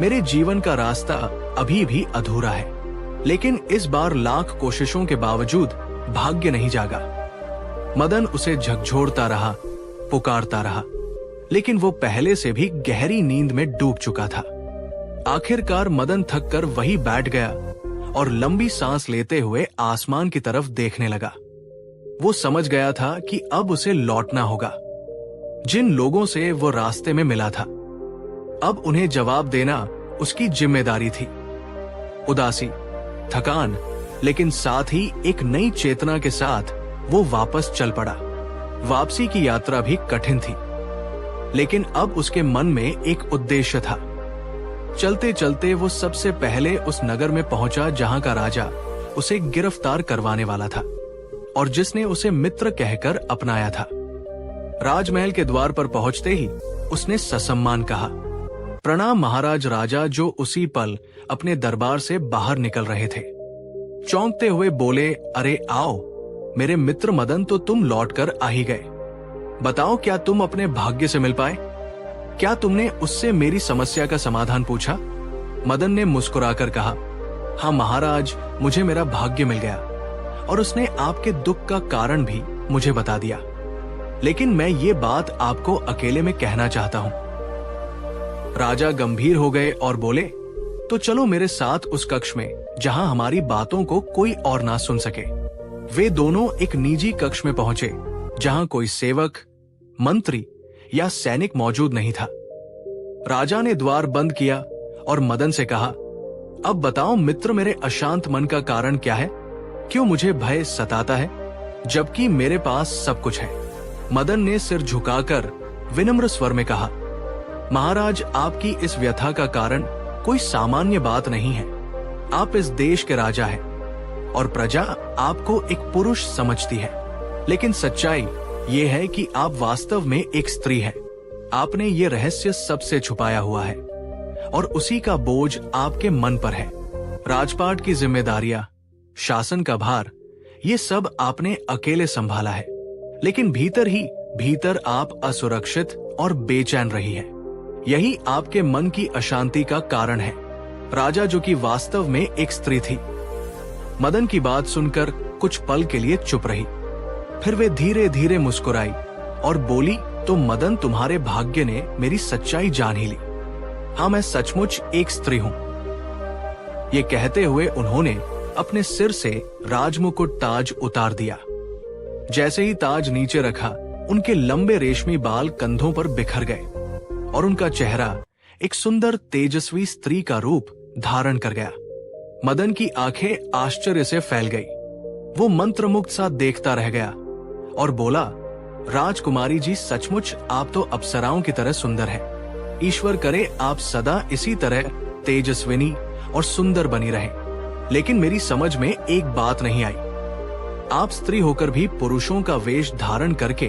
मेरे जीवन का रास्ता अभी भी अधूरा है। लेकिन इस बार लाख कोशिशों के बावजूद भाग्य नहीं जागा। मदन उसे झकझोरता रहा, पुकारता रहा, लेकिन वो पहले से भी गहरी नींद में डूब चुका था। आखिरकार मदन थककर वहीं बैठ गया और लंबी सांस लेते हुए आसमान की तरफ देखने लगा। वो समझ गया था कि अब उसे लौटना होगा। जिन लोगों से वो रास्ते में मिला था, अब उन्हें जवाब देना उसकी जिम्मेदारी थी। उदासी, थकान, लेकिन साथ ही एक नई चेतना के साथ वो वापस चल पड़ा। वापसी की यात्रा भी कठिन थी, लेकिन अब उसके मन में एक उद्देश्य था। चलते चलते वो सबसे पहले उस नगर में पहुंचा जहां का राजा उसे गिरफ्तार करवाने वाला था और जिसने उसे मित्र कहकर अपनाया था। राजमहल के द्वार पर पहुंचते ही उसने ससम्मान कहा, प्रणाम महाराज। राजा जो उसी पल अपने दरबार से बाहर निकल रहे थे, चौंकते हुए बोले, अरे आओ मेरे मित्र मदन, तो तुम लौटकर आ ही गए। बताओ, क्या तुम अपने भाग्य से मिल पाए? क्या तुमने उससे मेरी समस्या का समाधान पूछा? मदन ने मुस्कुराकर कहा, हाँ महाराज, मुझे मेरा भाग्य मिल गया और उसने आपके दुख का कारण भी मुझे बता दिया। लेकिन मैं ये बात आपको अकेले में कहना चाहता हूं। राजा गंभीर हो गए और बोले, तो चलो मेरे साथ उस कक्ष में जहां हमारी बातों को कोई और ना सुन सके। वे दोनों एक निजी कक्ष में पहुंचे जहां कोई सेवक, मंत्री या सैनिक मौजूद नहीं था। राजा ने द्वार बंद किया और मदन से कहा, अब बताओ मित्र, मेरे अशांत मन का कारण क्या है? क्यों मुझे भय सताता है जबकि मेरे पास सब कुछ है? मदन ने सिर झुकाकर विनम्र स्वर में कहा, महाराज, आपकी इस व्यथा का कारण कोई सामान्य बात नहीं है। आप इस देश के राजा हैं और प्रजा आपको एक पुरुष समझती है, लेकिन सच्चाई ये है कि आप वास्तव में एक स्त्री हैं। आपने ये रहस्य सबसे छुपाया हुआ है और उसी का बोझ आपके मन पर है। राजपाट की जिम्मेदारियां, शासन का भार, ये सब आपने अकेले संभाला है, लेकिन भीतर ही भीतर आप असुरक्षित और बेचैन रही हैं। यही आपके मन की अशांति का कारण है। राजा जो कि वास्तव में एक स्त्री थी। मदन की बात सुनकर कुछ पल के लिए चुप रही, फिर वे धीरे धीरे मुस्कुराई और बोली, तो मदन, तुम्हारे भाग्य ने मेरी सच्चाई जान ही ली। हाँ, मैं सचमुच एक स्त्री हूं। ये कहते हुए उन्होंने अपने सिर से राजमुकुट ताज उतार दिया। जैसे ही ताज नीचे रखा, उनके लंबे रेशमी बाल कंधों पर बिखर गए और उनका चेहरा एक सुंदर तेजस्वी स्त्री का रूप धारण कर गया। मदन की आंखें आश्चर्य से फैल गई। वो मंत्रमुग्ध सा देखता रह गया और बोला, राजकुमारी जी, सचमुच आप तो अप्सराओं की तरह सुंदर हैं। ईश्वर करे आप सदा इसी तरह तेजस्विनी और सुंदर बनी रहें। लेकिन मेरी समझ में एक बात नहीं आई, आप स्त्री होकर भी पुरुषों का वेश धारण करके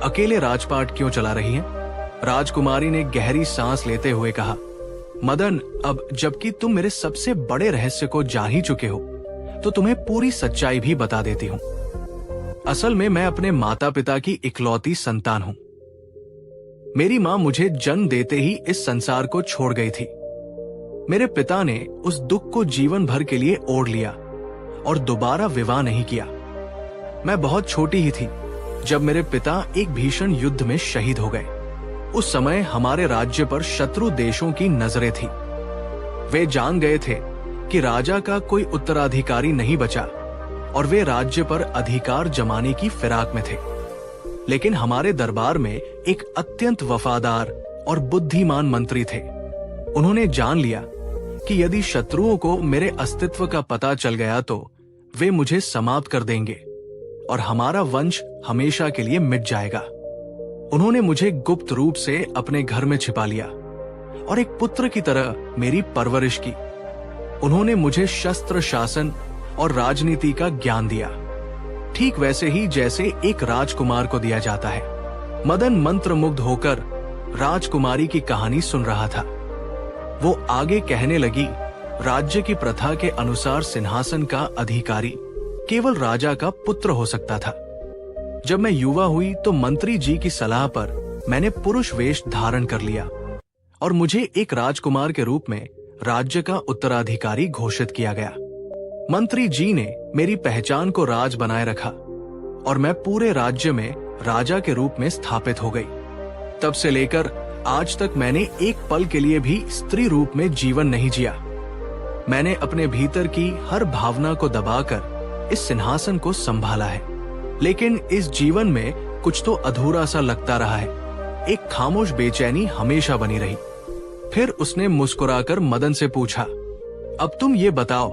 अकेले राजपाट क्यों चला रही हैं? राजकुमारी ने गहरी सांस लेते हुए कहा, मदन, अब जबकि तुम मेरे सबसे बड़े रहस्य को जान ही चुके हो, तो तुम्हें पूरी सच्चाई भी बता देती हूँ। असल में मैं अपने माता पिता की इकलौती संतान हूँ। मेरी माँ मुझे जन्म देते ही इस संसार को छोड़ गई थी। मेरे पिता ने उस दुख को जीवन भर के लिए ओढ़ लिया और दोबारा विवाह नहीं किया। मैं बहुत छोटी ही थी जब मेरे पिता एक भीषण युद्ध में शहीद हो गए। उस समय हमारे राज्य पर शत्रु देशों की नजरें थी। वे जान गए थे कि राजा का कोई उत्तराधिकारी नहीं बचा और वे राज्य पर अधिकार जमाने की फिराक में थे। लेकिन हमारे दरबार में एक अत्यंत वफादार और बुद्धिमान मंत्री थे। उन्होंने जान लिया कि यदि शत्रुओं को मेरे अस्तित्व का पता चल गया तो वे मुझे समाप्त कर देंगे और हमारा वंश हमेशा के लिए मिट जाएगा। उन्होंने मुझे गुप्त रूप से अपने घर में छिपा लिया और एक पुत्र की तरह मेरी परवरिश की। उन्होंने मुझे शस्त्र शासन और राजनीति का ज्ञान दिया, ठीक वैसे ही जैसे एक राजकुमार को दिया जाता है। मदन मंत्रमुग्ध होकर राजकुमारी की कहानी सुन रहा था। वो आगे कहने लगी, राज्य की प्रथा के अनुसार सिंहासन का अधिकारी केवल राजा का पुत्र हो सकता था। जब मैं युवा हुई तो मंत्री जी की सलाह पर मैंने पुरुष वेश धारण कर लिया और मुझे एक राजकुमार के रूप में राज्य का उत्तराधिकारी घोषित किया गया। मंत्री जी ने मेरी पहचान को राज बनाए रखा और मैं पूरे राज्य में राजा के रूप में स्थापित हो गई। तब से लेकर आज तक मैंने एक पल के लिए भी स्त्री रूप में जीवन नहीं जिया। मैंने अपने भीतर की हर भावना को दबाकर इस सिंहासन को संभाला है, लेकिन इस जीवन में कुछ तो अधूरा सा लगता रहा है। एक खामोश बेचैनी हमेशा बनी रही। फिर उसने मुस्कुराकर मदन से पूछा, अब तुम ये बताओ,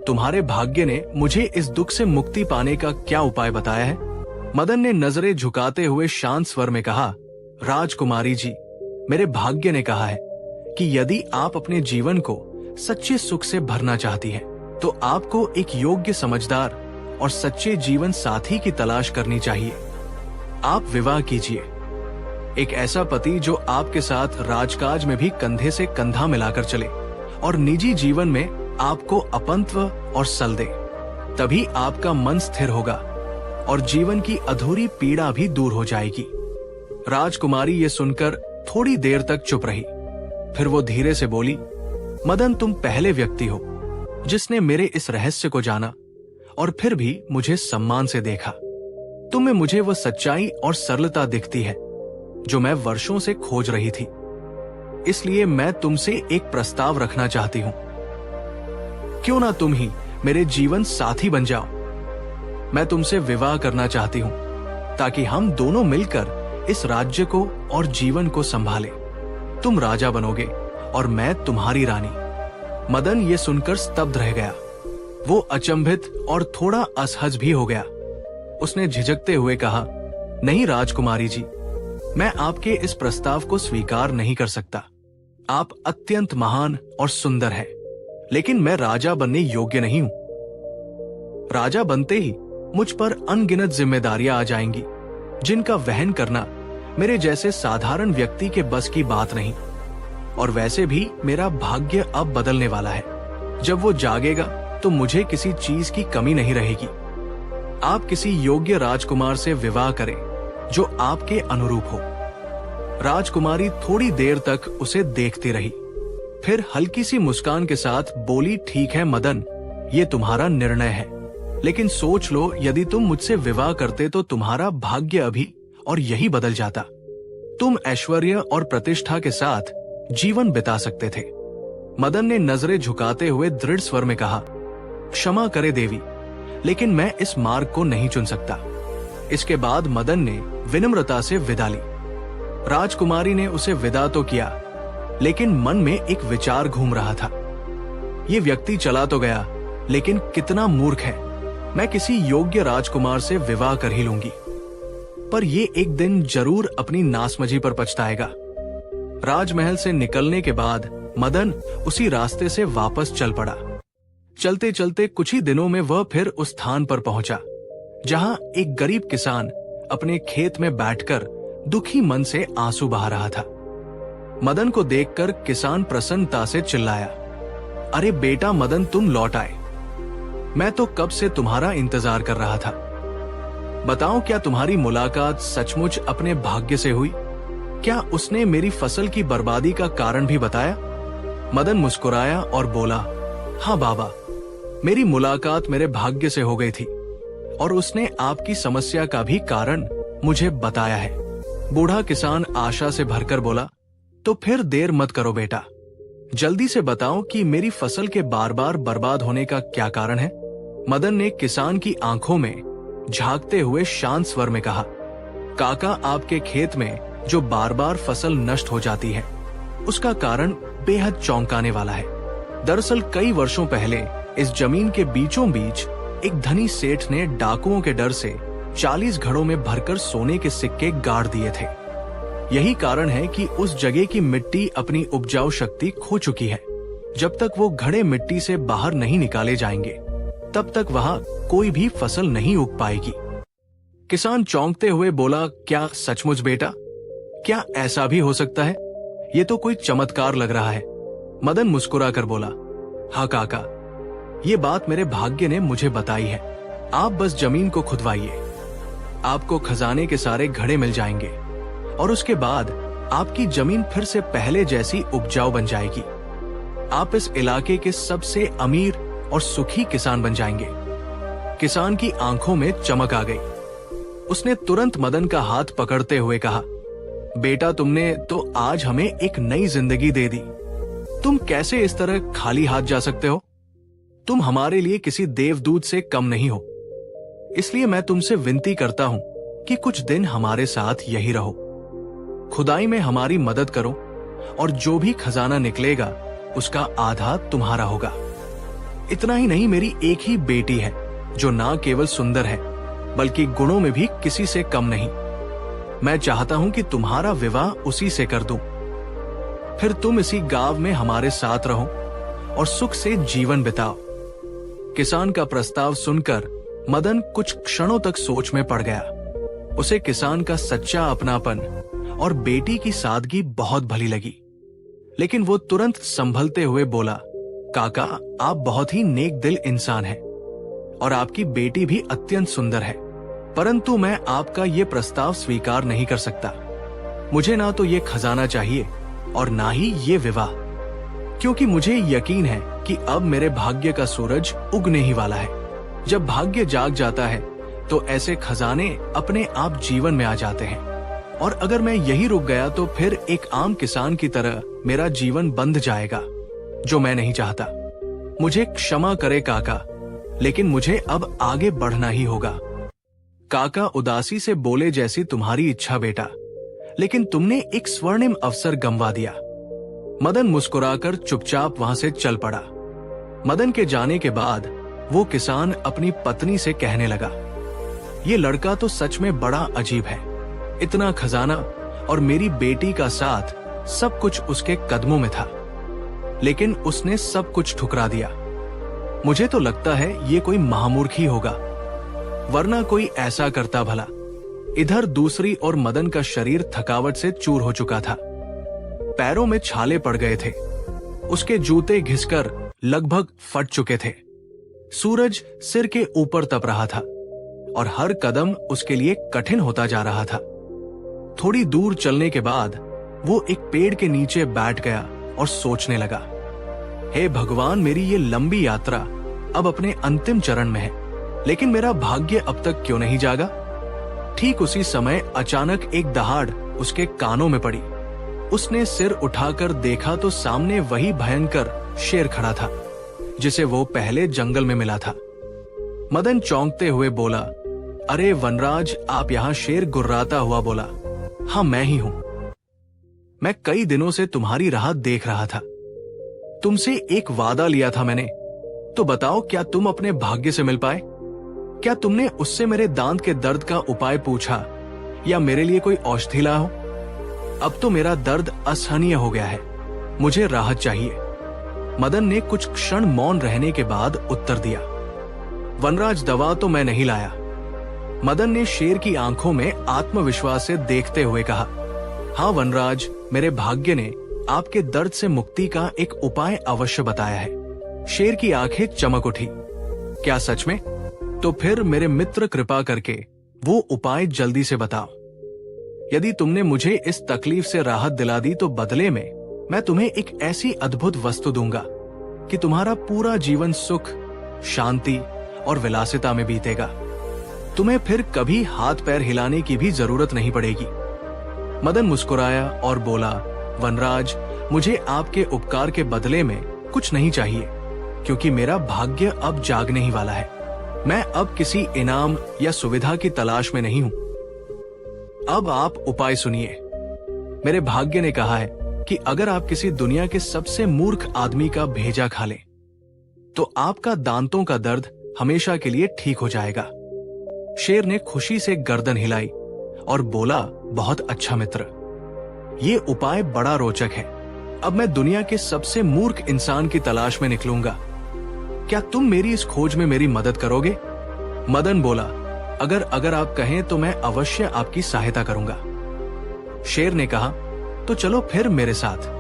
तुम्हारे भाग्य ने मुझे इस दुख से मुक्ति पाने का क्या उपाय बताया है? मदन ने नजरें झुकाते हुए शांत स्वर में कहा, राजकुमारी जी, मेरे भाग्य ने कहा है कि यदि आप अपने जीवन को सच्चे सुख से भरना चाहती हैं, तो आपको एक योग्य, समझदार और सच्चे जीवन साथी की तलाश करनी चाहिए। आप विवाह कीजिए, एक ऐसा पति जो आपके साथ राजकाज में भी कंधे से कंधा मिलाकर चले और निजी जीवन में आपको अपनत्व और सल दे। तभी आपका मन स्थिर होगा और जीवन की अधूरी पीड़ा भी दूर हो जाएगी। राजकुमारी ये सुनकर थोड़ी देर तक चुप रही। फिर वो धीरे से बोली, मदन, तुम पहले व्यक्ति हो जिसने मेरे इस रहस्य को जाना और फिर भी मुझे सम्मान से देखा। तुम में मुझे वह सच्चाई और सरलता दिखती है जो मैं वर्षों से खोज रही थी। इसलिए मैं तुमसे एक प्रस्ताव रखना चाहती हूं। क्यों ना तुम ही मेरे जीवन साथी बन जाओ। मैं तुमसे विवाह करना चाहती हूं ताकि हम दोनों मिलकर इस राज्य को और जीवन को संभालें। तुम राजा बनोगे और मैं तुम्हारी रानी। मदन ये सुनकर स्तब्ध रह गया। वो अचंभित और थोड़ा असहज भी हो गया। उसने झिझकते हुए कहा, नहीं राजकुमारी जी, मैं आपके इस प्रस्ताव को स्वीकार नहीं कर सकता। आप अत्यंत महान और सुंदर हैं, लेकिन मैं राजा बनने योग्य नहीं हूं। राजा बनते ही मुझ पर अनगिनत जिम्मेदारियां आ जाएंगी, जिनका वहन करना मेरे जैसे साधारण व्यक्ति के बस की बात नहीं। और वैसे भी मेरा भाग्य अब बदलने वाला है। जब वो जागेगा तो मुझे किसी चीज की कमी नहीं रहेगी। आप किसी योग्य राजकुमार से विवाह करें जो आपके अनुरूप हो। राजकुमारी थोड़ी देर तक उसे देखती रही, फिर हल्की सी मुस्कान के साथ बोली, ठीक है मदन, ये तुम्हारा निर्णय है, लेकिन सोच लो, यदि तुम मुझसे विवाह करते तो तुम्हारा भाग्य अभी और यही बदल जाता। तुम ऐश्वर्य और प्रतिष्ठा के साथ जीवन बिता सकते थे। मदन ने नजरें झुकाते हुए दृढ़ स्वर में कहा, क्षमा करे देवी, लेकिन मैं इस मार्ग को नहीं चुन सकता। इसके बाद मदन ने विनम्रता से विदा ली। राजकुमारी ने उसे विदा तो किया, लेकिन मन में एक विचार घूम रहा था। ये व्यक्ति चला तो गया, लेकिन कितना मूर्ख है। मैं किसी योग्य राजकुमार से विवाह कर ही लूंगी, पर ये एक दिन जरूर अपनी नासमझी पर पछताएगा। राजमहल से निकलने के बाद मदन उसी रास्ते से वापस चल पड़ा। चलते चलते कुछ ही दिनों में वह फिर उस स्थान पर पहुंचा जहां एक गरीब किसान अपने खेत में बैठकर दुखी मन से आंसू बहा रहा था। मदन को देखकर किसान प्रसन्नता से चिल्लाया, अरे बेटा मदन, तुम लौट आए। मैं तो कब से तुम्हारा इंतजार कर रहा था। बताओ, क्या तुम्हारी मुलाकात सचमुच अपने भाग्य से हुई? क्या उसने मेरी फसल की बर्बादी का कारण भी बताया? मदन मुस्कुराया और बोला, हाँ बाबा, मेरी मुलाकात मेरे भाग्य से हो गई थी और उसने आपकी समस्या का भी कारण मुझे बताया है। बूढ़ा किसान आशा से भरकर बोला, तो फिर देर मत करो बेटा, जल्दी से बताओ कि मेरी फसल के बार बार बर्बाद होने का क्या कारण है। मदन ने किसान की आंखों में झांकते हुए शांत स्वर में कहा, काका, आपके खेत में जो बार बार फसल नष्ट हो जाती है, उसका कारण बेहद चौंकाने वाला है। दरअसल कई वर्षों पहले इस जमीन के बीचों बीच एक धनी सेठ ने डाकुओं के डर से 40 घड़ों में भरकर सोने के सिक्के गाड़ दिए थे। यही कारण है कि उस जगह की मिट्टी अपनी उपजाऊ शक्ति खो चुकी है। जब तक वो घड़े मिट्टी से बाहर नहीं निकाले जाएंगे, तब तक वहां कोई भी फसल नहीं उग पाएगी। किसान चौंकते हुए बोला, क्या सचमुच बेटा? क्या ऐसा भी हो सकता है? ये तो कोई चमत्कार लग रहा है। मदन मुस्कुराकर बोला, हाँ काका, ये बात मेरे भाग्य ने मुझे बताई है। आप बस जमीन को खुदवाइए, आपको खजाने के सारे घड़े मिल जाएंगे और उसके बाद आपकी जमीन फिर से पहले जैसी उपजाऊ बन जाएगी। आप इस इलाके के सबसे अमीर और सुखी किसान बन जाएंगे। किसान की आंखों में चमक आ गई। उसने तुरंत मदन का हाथ पकड़ते हुए कहा, बेटा, तुमने तो आज हमें एक नई जिंदगी दे दी। तुम कैसे इस तरह खाली हाथ जा सकते हो? तुम हमारे लिए किसी देवदूत से कम नहीं हो। इसलिए मैं तुमसे विनती करता हूं कि कुछ दिन हमारे साथ यही रहो। खुदाई में हमारी मदद करो और जो भी खजाना निकलेगा उसका आधा तुम्हारा होगा। इतना ही नहीं, मेरी एक ही बेटी है जो ना केवल सुंदर है बल्कि गुणों में भी किसी से कम नहीं। मैं चाहता हूं कि तुम्हारा विवाह उसी से कर दूं। फिर तुम इसी गांव में हमारे साथ रहो और सुख से जीवन बिताओ। किसान का प्रस्ताव सुनकर मदन कुछ क्षणों तक सोच में पड़ गया। उसे किसान का सच्चा अपनापन और बेटी की सादगी बहुत भली लगी, लेकिन वो तुरंत संभलते हुए बोला, काका, आप बहुत ही नेक दिल इंसान हैं और आपकी बेटी भी अत्यंत सुंदर है, परंतु मैं आपका ये प्रस्ताव स्वीकार नहीं कर सकता। मुझे ना तो ये खजाना चाहिए और ना ही ये विवाह, क्योंकि मुझे यकीन है कि अब मेरे भाग्य का सूरज उगने ही वाला है। जब भाग्य जाग जाता है तो ऐसे खजाने अपने आप जीवन में आ जाते हैं, और अगर मैं यही रुक गया तो फिर एक आम किसान की तरह मेरा जीवन बंध जाएगा, जो मैं नहीं चाहता। मुझे क्षमा करे काका, लेकिन मुझे अब आगे बढ़ना ही होगा। काका उदासी से बोले, जैसी तुम्हारी इच्छा बेटा, लेकिन तुमने एक स्वर्णिम अवसर गंवा दिया। मदन मुस्कुराकर चुपचाप वहां से चल पड़ा। मदन के जाने के बाद वो किसान अपनी पत्नी से कहने लगा, ये लड़का तो सच में बड़ा अजीब है। इतना खजाना और मेरी बेटी का साथ, सब कुछ उसके कदमों में था, लेकिन उसने सब कुछ ठुकरा दिया। मुझे तो लगता है ये कोई महामूर्ख ही होगा, वरना कोई ऐसा करता भला। इधर दूसरी ओर मदन का शरीर थकावट से चूर हो चुका था। पैरों में छाले पड़ गए थे। उसके जूते घिसकर लगभग फट चुके थे। सूरज सिर के ऊपर तप रहा था और हर कदम उसके लिए कठिन होता जा रहा था। थोड़ी दूर चलने के बाद वो एक पेड़ के नीचे बैठ गया और सोचने लगा, हे भगवान, मेरी ये लंबी यात्रा अब अपने अंतिम चरण में है, लेकिन मेरा भाग्य अब तक क्यों नहीं जागा? ठीक उसी समय अचानक एक दहाड़ उसके कानों में पड़ी। उसने सिर उठाकर देखा तो सामने वही भयंकर शेर खड़ा था जिसे वो पहले जंगल में मिला था। मदन चौंकते हुए बोला, अरे वनराज, आप यहाँ? शेर गुर्राता हुआ बोला, हाँ मैं ही हूं। मैं कई दिनों से तुम्हारी राह देख रहा था। तुमसे एक वादा लिया था मैंने, तो बताओ क्या तुम अपने भाग्य से मिल पाए? क्या तुमने उससे मेरे दांत के दर्द का उपाय पूछा या मेरे लिए कोई औषधि ला हो? अब तो मेरा दर्द असहनीय हो गया है, मुझे राहत चाहिए। मदन ने कुछ क्षण मौन रहने के बाद उत्तर दिया, वनराज, दवा तो मैं नहीं लाया। मदन ने शेर की आंखों में आत्मविश्वास से देखते हुए कहा, हाँ वनराज, मेरे भाग्य ने आपके दर्द से मुक्ति का एक उपाय अवश्य बताया है। शेर की आंखें चमक उठी, क्या सच में? तो फिर मेरे मित्र, कृपा करके वो उपाय जल्दी से बताओ। यदि तुमने मुझे इस तकलीफ से राहत दिला दी तो बदले में मैं तुम्हें एक ऐसी अद्भुत वस्तु दूंगा कि तुम्हारा पूरा जीवन सुख, शांति और विलासिता में बीतेगा। तुम्हें फिर कभी हाथ पैर हिलाने की भी जरूरत नहीं पड़ेगी। मदन मुस्कुराया और बोला, वनराज, मुझे आपके उपकार के बदले में कुछ नहीं चाहिए, क्योंकि मेरा भाग्य अब जागने ही वाला है। मैं अब किसी इनाम या सुविधा की तलाश में नहीं हूं। अब आप उपाय सुनिए। मेरे भाग्य ने कहा है कि अगर आप किसी दुनिया के सबसे मूर्ख आदमी का भेजा खा लें, तो आपका दांतों का दर्द हमेशा के लिए ठीक हो जाएगा। शेर ने खुशी से गर्दन हिलाई और बोला, बहुत अच्छा मित्र, ये उपाय बड़ा रोचक है। अब मैं दुनिया के सबसे मूर्ख इंसान की तलाश में निकलूंगा। क्या तुम मेरी इस खोज में मेरी मदद करोगे? मदन बोला, अगर आप कहें तो मैं अवश्य आपकी सहायता करूंगा। शेर ने कहा, तो चलो फिर मेरे साथ।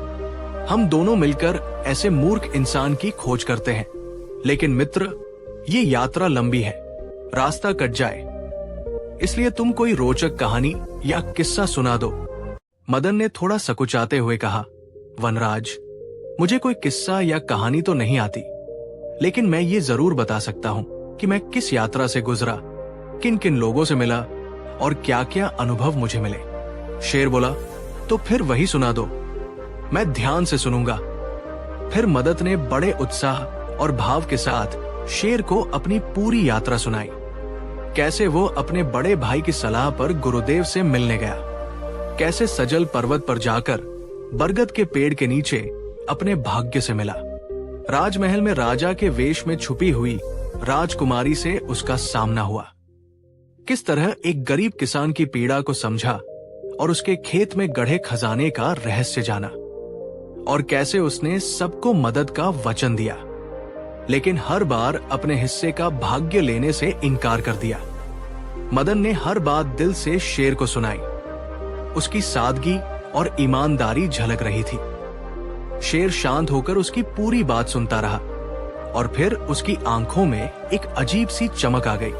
हम दोनों मिलकर ऐसे मूर्ख इंसान की खोज करते हैं। लेकिन मित्र, ये यात्रा लंबी है, रास्ता कट जाए, इसलिए तुम कोई रोचक कहानी या किस्सा सुना दो। मदन ने थोड़ा सकुचाते हुए कहा, वनराज, मुझे कोई किस्सा या कहानी तो नहीं आती, लेकिन मैं ये जरूर बता सकता हूं कि मैं किस यात्रा से गुजरा, किन किन लोगों से मिला और क्या क्या अनुभव मुझे मिले। शेर बोला, तो फिर वही सुना दो, मैं ध्यान से सुनूंगा। फिर मदन ने बड़े उत्साह और भाव के साथ शेर को अपनी पूरी यात्रा सुनाई। कैसे वो अपने बड़े भाई की सलाह पर गुरुदेव से मिलने गया, कैसे सजल पर्वत पर जाकर बरगद के पेड़ के नीचे अपने भाग्य से मिला, राजमहल में राजा के वेश में छुपी हुई राजकुमारी से उसका सामना हुआ, किस तरह एक गरीब किसान की पीड़ा को समझा और उसके खेत में गढ़े खजाने का रहस्य जाना, और कैसे उसने सबको मदद का वचन दिया, लेकिन हर बार अपने हिस्से का भाग्य लेने से इनकार कर दिया। मदन ने हर बात दिल से शेर को सुनाई। उसकी सादगी और ईमानदारी झलक रही थी। शेर शांत होकर उसकी पूरी बात सुनता रहा और फिर उसकी आंखों में एक अजीब सी चमक आ गई।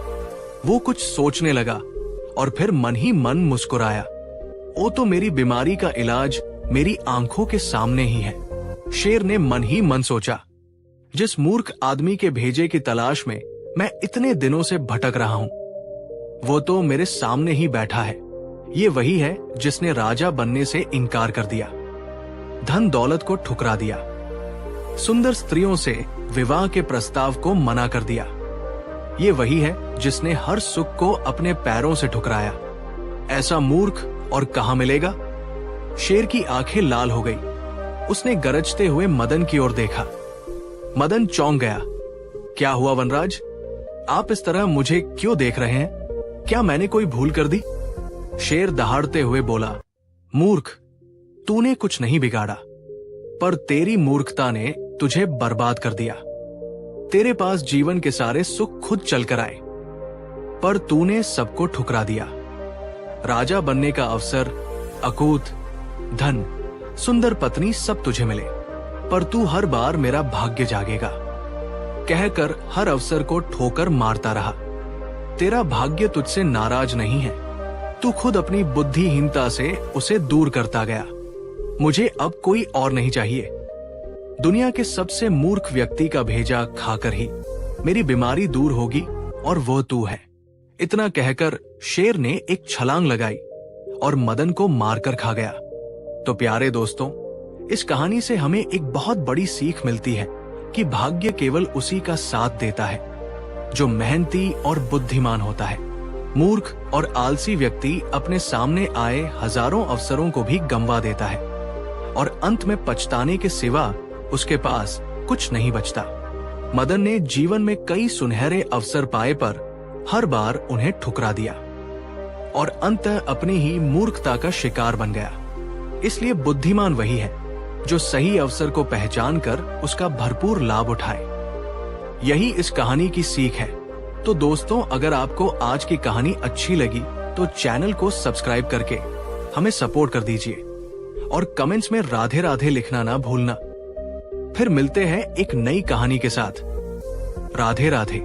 वो कुछ सोचने लगा और फिर मन ही मन मुस्कुराया। ओ तो मेरी बीमारी का इलाज मेरी आंखों के सामने ही है, शेर ने मन ही मन सोचा। जिस मूर्ख आदमी के भेजे की तलाश में मैं इतने दिनों से भटक रहा हूं, वो तो मेरे सामने ही बैठा है। ये वही है जिसने राजा बनने से इनकार कर दिया, धन दौलत को ठुकरा दिया, सुंदर स्त्रियों से विवाह के प्रस्ताव को मना कर दिया। ये वही है जिसने हर सुख को अपने पैरों से ठुकराया। ऐसा मूर्ख और कहां मिलेगा? शेर की आंखें लाल हो गई। उसने गरजते हुए मदन की ओर देखा। मदन चौंक गया। क्या हुआ वनराज, आप इस तरह मुझे क्यों देख रहे हैं? क्या मैंने कोई भूल कर दी? शेर दहाड़ते हुए बोला, मूर्ख, तूने कुछ नहीं बिगाड़ा, पर तेरी मूर्खता ने तुझे बर्बाद कर दिया। तेरे पास जीवन के सारे सुख खुद चलकर आए, पर तूने सबको ठुकरा दिया। राजा बनने का अवसर, अकूत, धन, सुंदर पत्नी सब तुझे मिले, पर तू हर बार मेरा भाग्य जागेगा कहकर हर अवसर को ठोकर मारता रहा। तेरा भाग्य तुझसे नाराज नहीं है, तू खुद अपनी बुद्धिहीनता से उसे दूर करता गया। मुझे अब कोई और नहीं चाहिए। दुनिया के सबसे मूर्ख व्यक्ति का भेजा खाकर ही मेरी बीमारी दूर होगी, और वो तू है। इतना कहकर शेर ने एक छलांग लगाई और मदन को मारकर खा गया। तो प्यारे दोस्तों, इस कहानी से हमें एक बहुत बड़ी सीख मिलती है कि भाग्य केवल उसी का साथ देता है जो मेहनती और बुद्धिमान होता है। मूर्ख और आलसी व्यक्ति अपने सामने आए हजारों अवसरों को भी गंवा देता है और अंत में पछताने के सिवा उसके पास कुछ नहीं बचता। मदन ने जीवन में कई सुनहरे अवसर पाए, पर हर बार उन्हें ठुकरा दिया और अंततः अपनी ही मूर्खता का शिकार बन गया। इसलिए बुद्धिमान वही है जो सही अवसर को पहचान कर उसका भरपूर लाभ उठाए। यही इस कहानी की सीख है। तो दोस्तों, अगर आपको आज की कहानी अच्छी लगी तो चैनल को सब्सक्राइब करके हमें सपोर्ट कर दीजिए और कमेंट्स में राधे राधे लिखना ना भूलना। फिर मिलते हैं एक नई कहानी के साथ। राधे राधे।